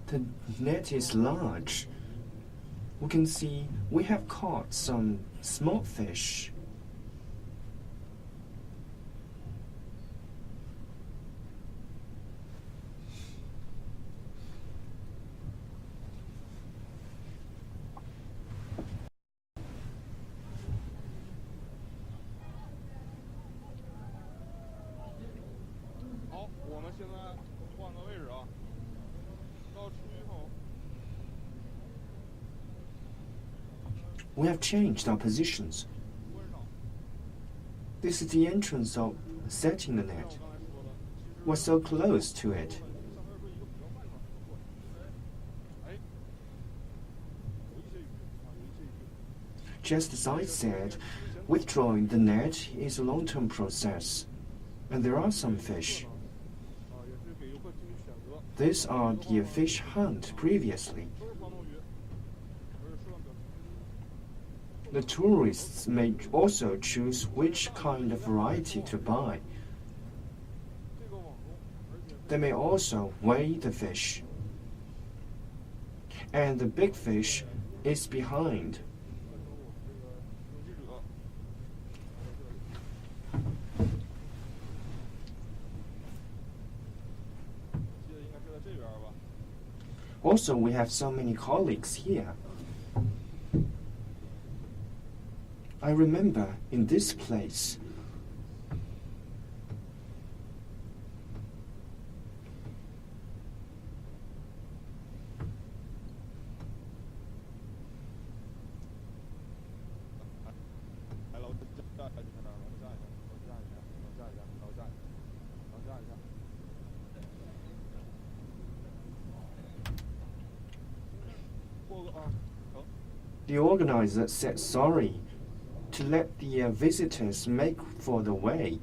The net is large. We can see we have caught some small fish. We have changed our positions. This is the entrance of setting the net. was so close to it. Just as I said, withdrawing the net is a long-term process, and there are some fish. These are the fish hunt previously. The tourists may also choose which kind of variety to buy. They may also weigh the fish. And the big fish is behind. Also, we have so many colleagues here. I remember in this place, the organizer said sorry to let the visitors make for the way.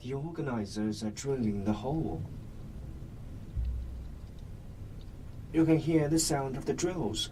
The organizers are drilling the hole. You can hear the sound of the drills.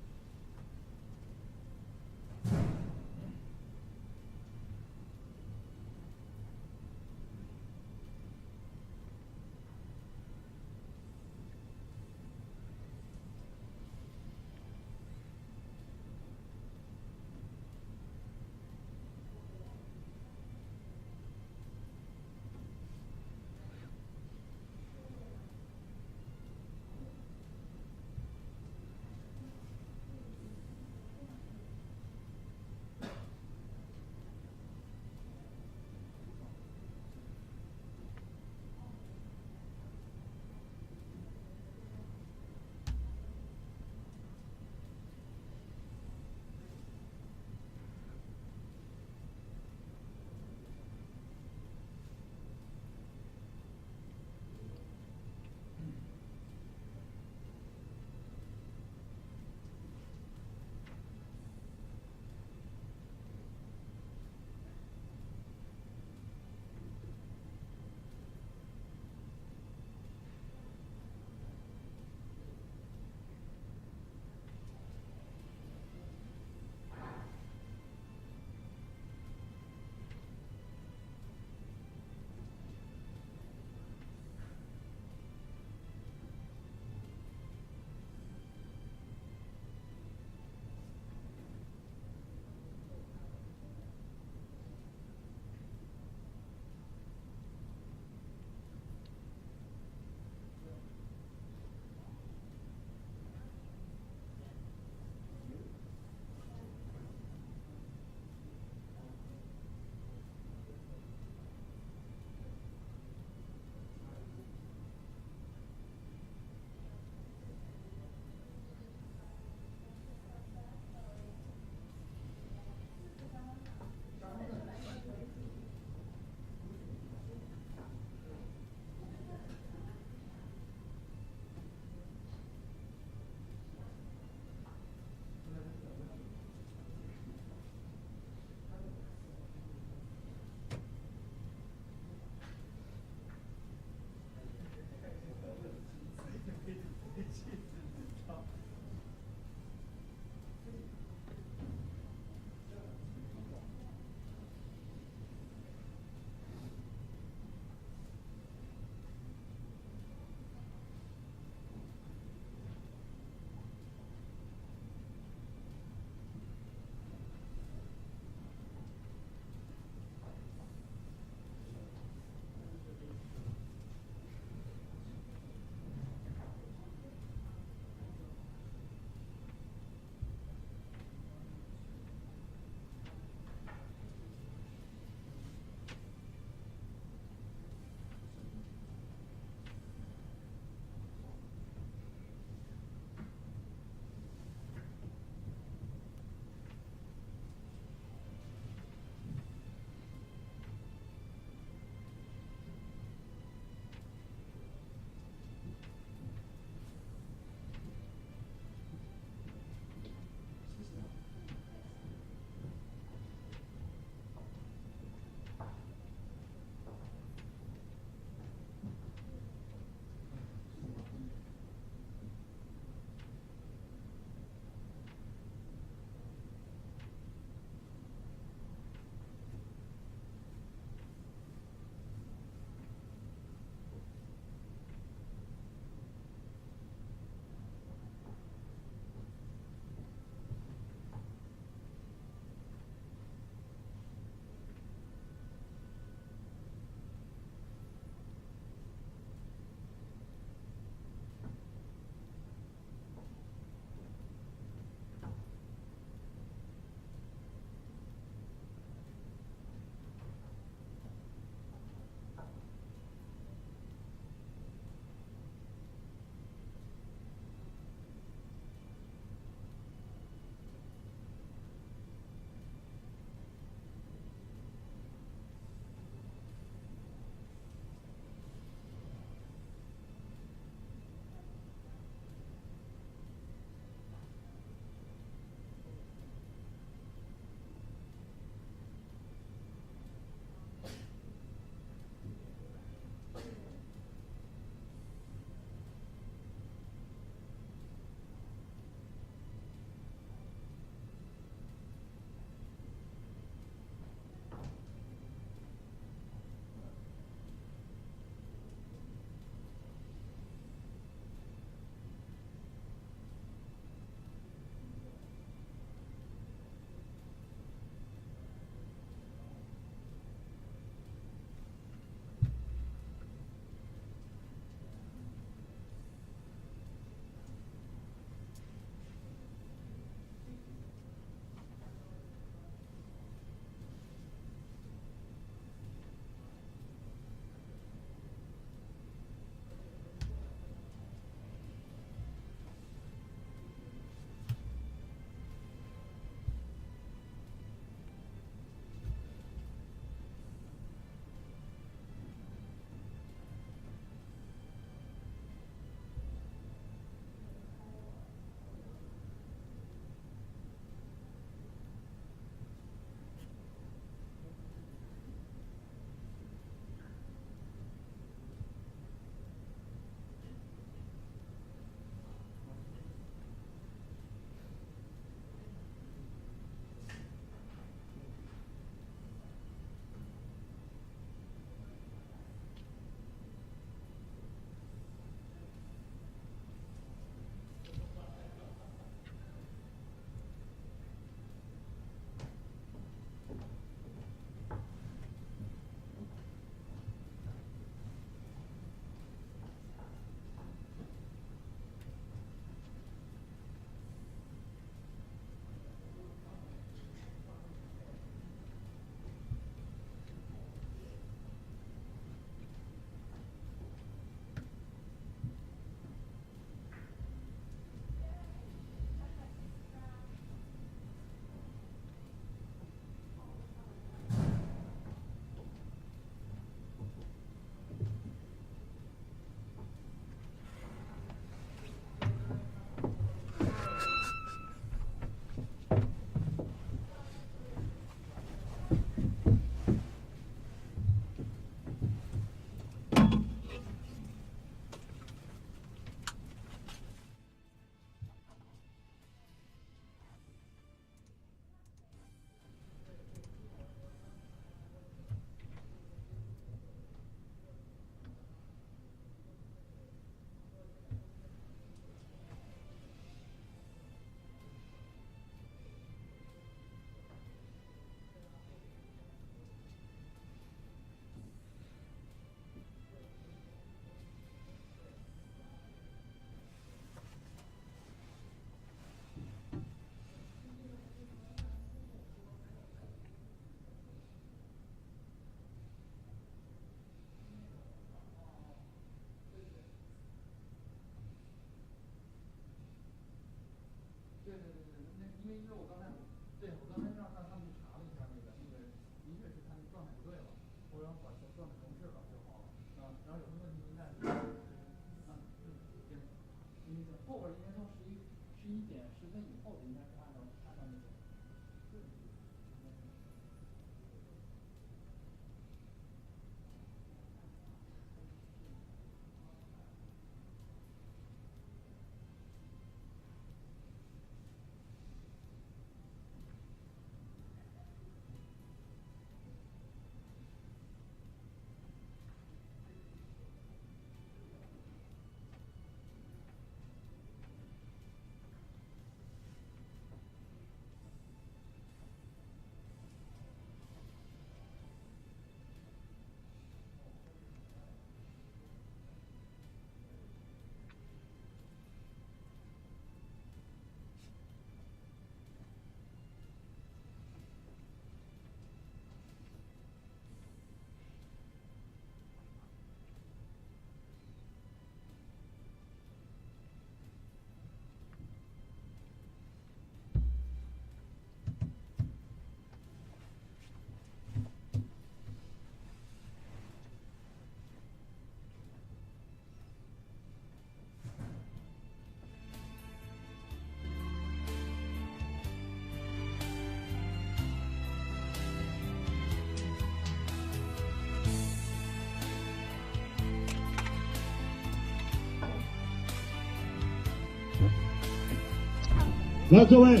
来，各位，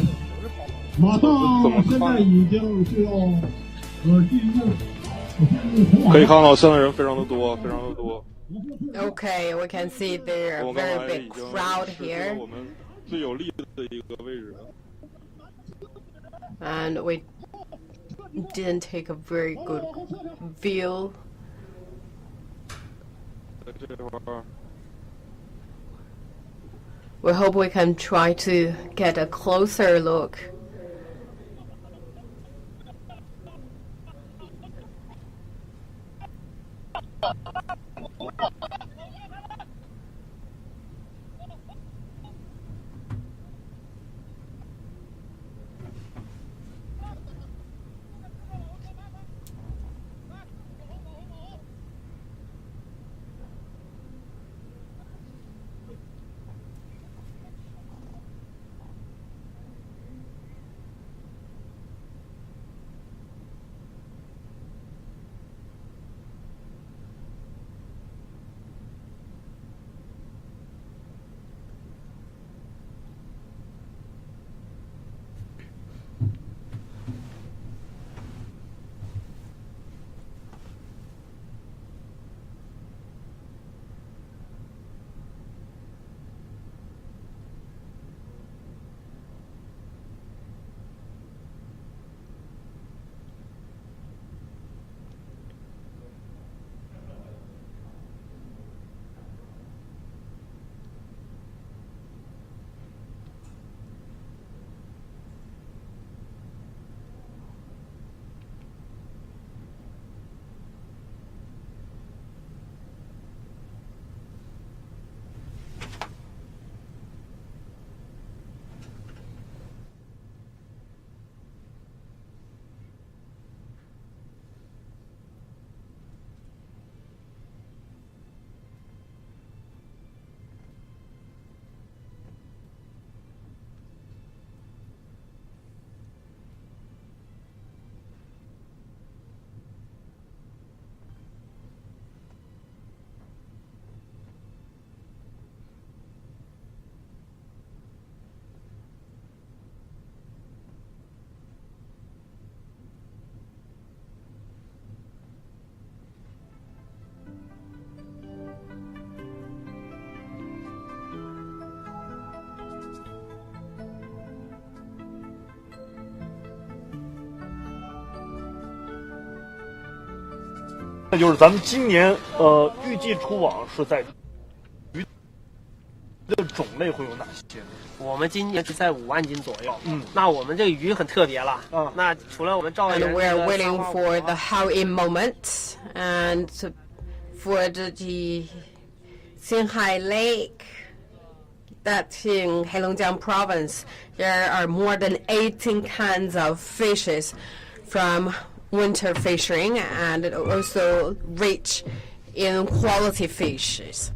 马上现在已经就要进入。可以看到现在人非常的多，非常的多。 Okay, we can see there are 我刚 very 才 big 已经 crowd 是 here, 我们最有利的一个位置。 and we didn't take a very good view. 在这块儿， We hope we can try to get a closer look. "那就是咱们今年预计出网是在鱼的种类会有哪些呢？ 我们今年是在5万斤左右。那我们这个鱼很特别了。那除了我们赵源 And we're waiting for the Hao-In moment, and for the Xinhai Lake, that's in Heilongjiang province, there are more than 18 kinds of fishes from winter fishing, and also rich in quality fishes.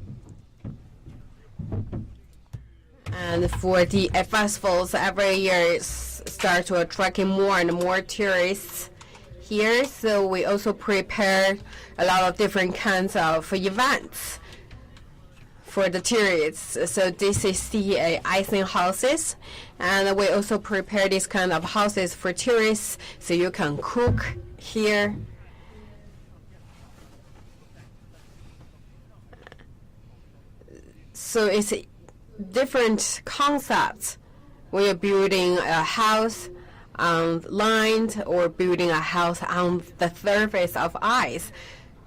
And for the festivals, every year it starts to attracting more and more tourists here. So we also prepare a lot of different kinds of events for the tourists. So this is the icing houses, and we also prepare this kind of houses for tourists, so you can cook here. So it's different concepts. We are building a house on land or building a house on the surface of ice.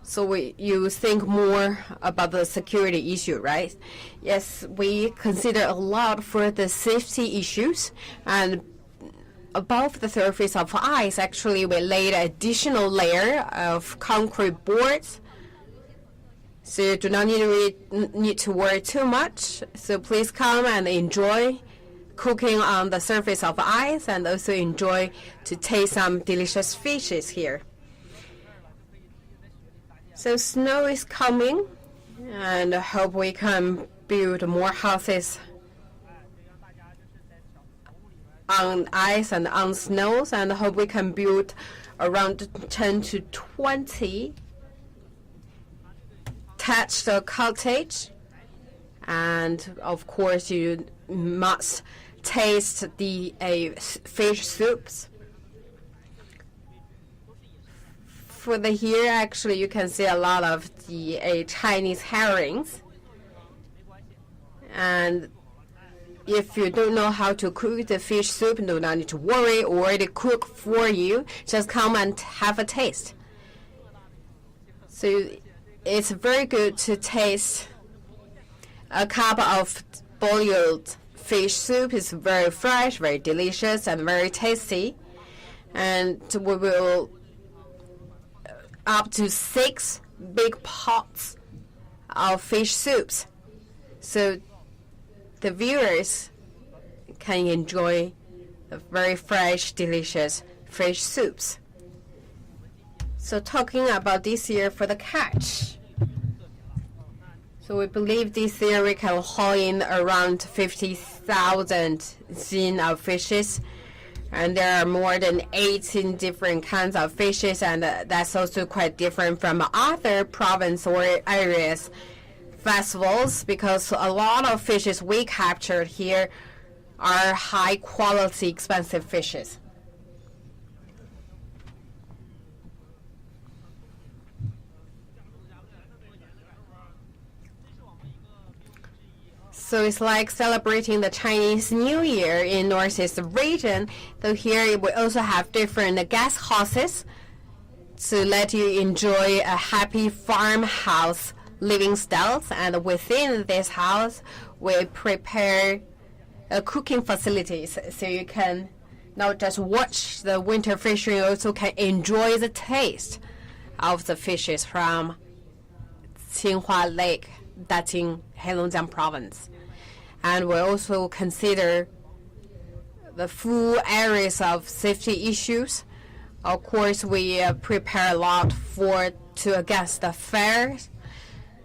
So you think more about the security issue, right? Yes, we consider a lot for the safety issues, and above the surface of ice, actually we laid an additional layer of concrete boards. So you do not need to worry too much. So please come and enjoy cooking on the surface of ice, and also enjoy to taste some delicious fishes here. So snow is coming, and I hope we can build more houses on ice and on snows, and I hope we can build around 10 to 20 thatched cottage. And of course you must taste the fish soups. For the here, actually, you can see a lot of the Chinese herrings. And if you don't know how to cook the fish soup, do not need to worry, or they cook for you. Just come and have a taste. So it's very good to taste a cup of boiled fish soup. It's very fresh, very delicious, and very tasty. And we will up to 6 big pots of fish soups. So the viewers can enjoy the very fresh, delicious fish soups. So talking about this year for the catch. So we believe this year we can haul in around 50,000 zin of fishes. And there are more than 18 different kinds of fishes, and that's also quite different from other province or areas festivals, because a lot of fishes we captured here are high quality, expensive fishes. So it's like celebrating the Chinese New Year in Northeast region. So here we also have different guest houses to let you enjoy a happy farmhouse living styles. And within this house, we prepare cooking facilities, so you can not just watch the winter fishing, you also can enjoy the taste of the fishes from Qinghua Lake, that's in Heilongjiang province. And we also consider the full areas of safety issues. Of course, we prepare a lot to against the fires.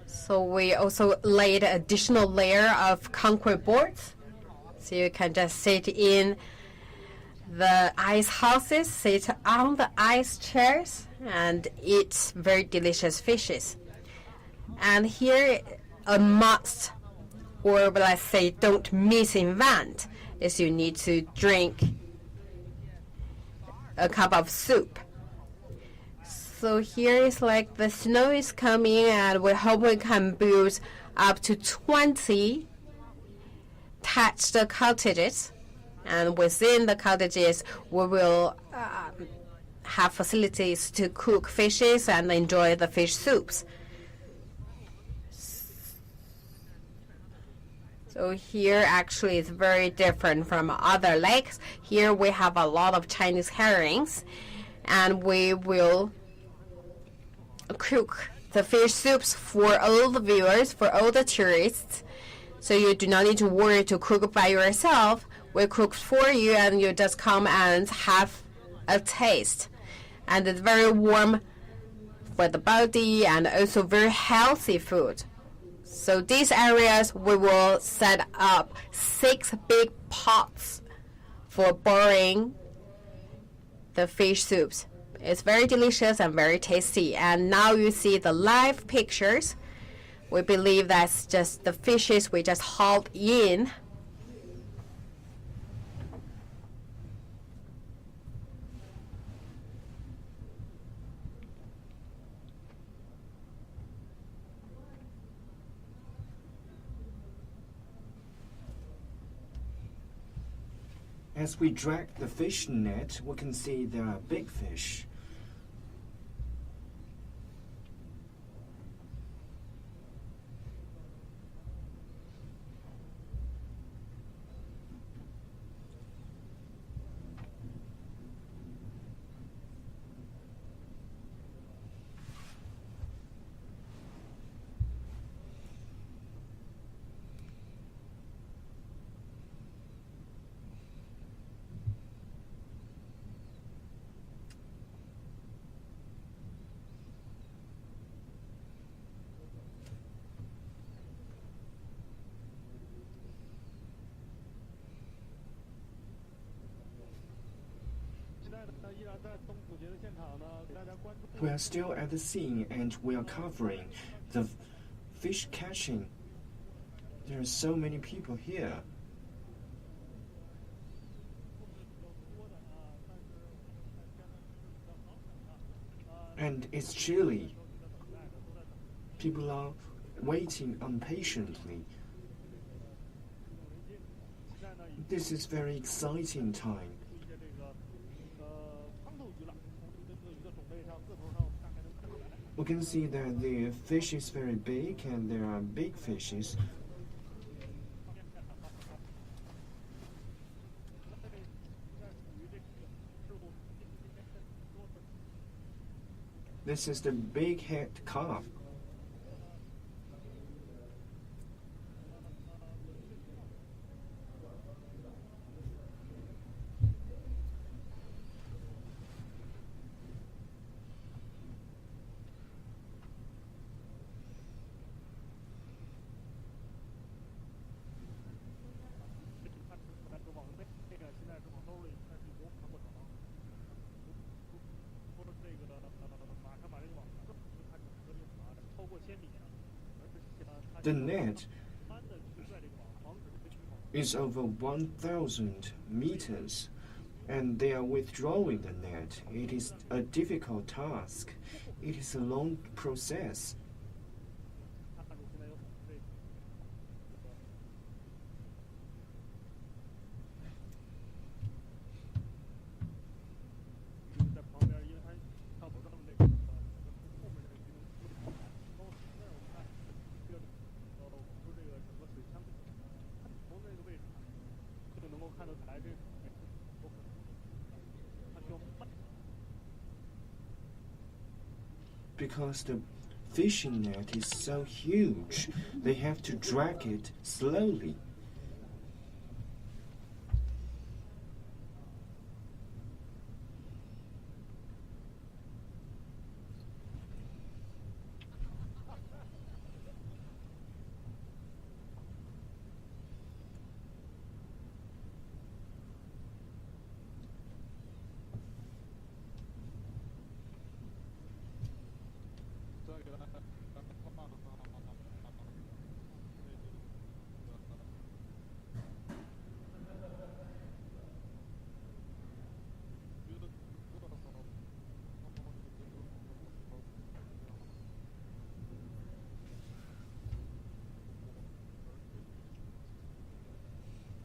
So we also laid additional layer of concrete boards. So you can just sit in the ice houses, sit on the ice chairs, and eat very delicious fishes. And here, a must, or let's say don't miss event, is you need to drink a cup of soup. So here is like the snow is coming, and we hope we can build up to 20 thatched cottages. And within the cottages, we will have facilities to cook fishes and enjoy the fish soups. So here actually is very different from other lakes. Here we have a lot of Chinese herrings, and we will cook the fish soups for all the viewers, for all the tourists. So you do not need to worry to cook by yourself. We cook for you, and you just come and have a taste. And it's very warm for the body, and also very healthy food. So these areas, we will set up 6 big pots for boiling the fish soups. It's very delicious and very tasty. And now you see the live pictures. We believe that's just the fishes we just hauled in. As we drag the fish net, we can see there are big fish. We are still at the scene, and we are covering the fish catching. There are so many people here. And it's chilly. People are waiting impatiently. This is very exciting time. We can see that the fish is very big and there are big fishes. This is the big head carp. The net is over 1,000 meters, and they are withdrawing the net. It is a difficult task. It is a long process. Because the fishing net is so huge, they have to drag it slowly.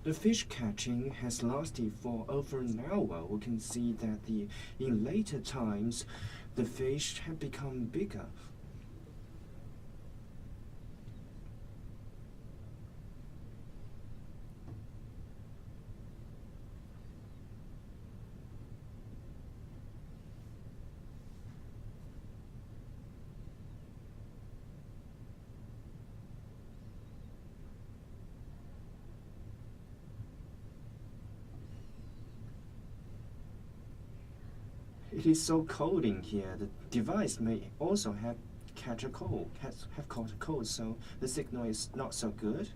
The fish catching has lasted for over an hour. We can see that in later times, the fish have become bigger. It is so cold in here. The device may also have caught a cold, so the signal is not so good.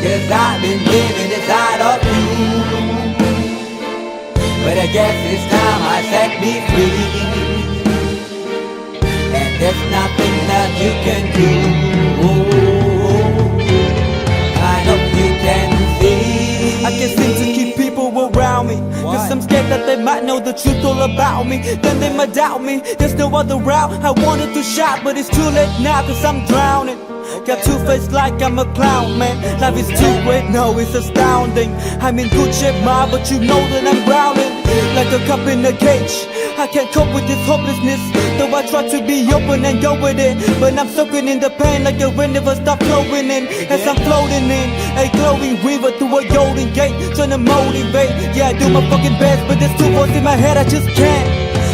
'Cause I've been living inside of you. But I guess this time I set me free. And there's nothing that you can do. I hope you can see. I can't seem to keep people around me. Cause I'm scared that they might know the truth all about me. Then they might doubt me. There's no other route. I wanted to shout, but it's too late now cause I'm drowning. Got two face like I'm a clown, man. Life is too great, no, it's astounding. I'm in good shape, ma, but you know that I'm drowning. Like a cup in a cage. I can't cope with this hopelessness. Though I try to be open and go with it, but I'm soaking in the pain like the wind never stop flowing in. As I'm floating in a glowing river through a golden gate, trying to motivate. Yeah, I do my fucking best, but there's two voices in my head, I just can't.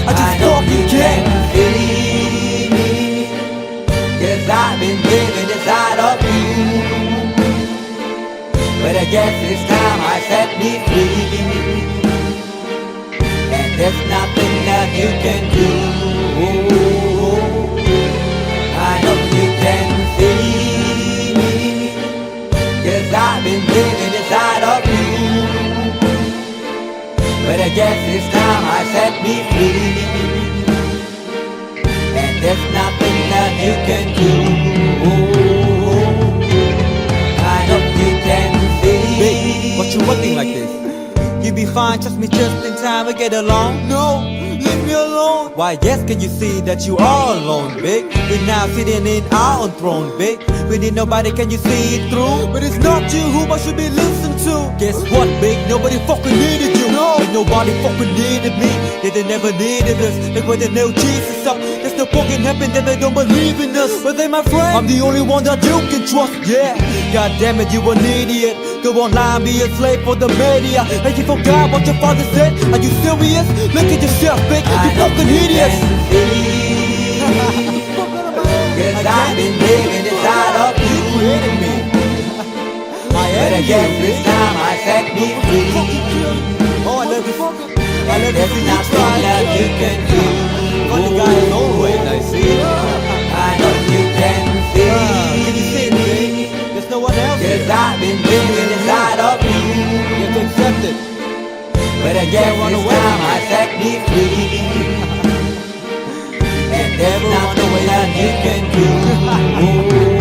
I just fucking can't. Cause I've been living inside of you. But I guess this time I set me free. And there's nothing that you can do. I hope you can see me. Cause I've been living inside of you. But I guess this time I set me free. And there's nothing that you can do. I hope you can see. Babe, what you looking like this? You be fine, trust me, just in time we get along. No, leave me alone. Why yes, can you see that you are alone, big? We're now sitting in our own throne, big. We need nobody, can you see it through? But it's not you who I should be listening to. Guess what, big? Nobody fucking needed you. No, and nobody fucking needed me. Yeah, they never needed us. Like when they nailed Jesus up, there's no fucking heaven that they don't believe in us. But they my friend, I'm the only one that you can trust. Yeah, god damn it, you an idiot. Go online, be a slave for the media. Like you forgot what your father said. Are you serious? Look at yourself, big. You fucking idiots. Cause I've been living inside of you. But I guess this time I set me free. Oh, I love you. I love There's you. nothing that you can do. But the guy is always I see. I hope you can see. Can you see it, baby? There's no one else. Cause I've been living inside of you. You have to accept it. But I guess this time I set me free. And there's nothing that you can do.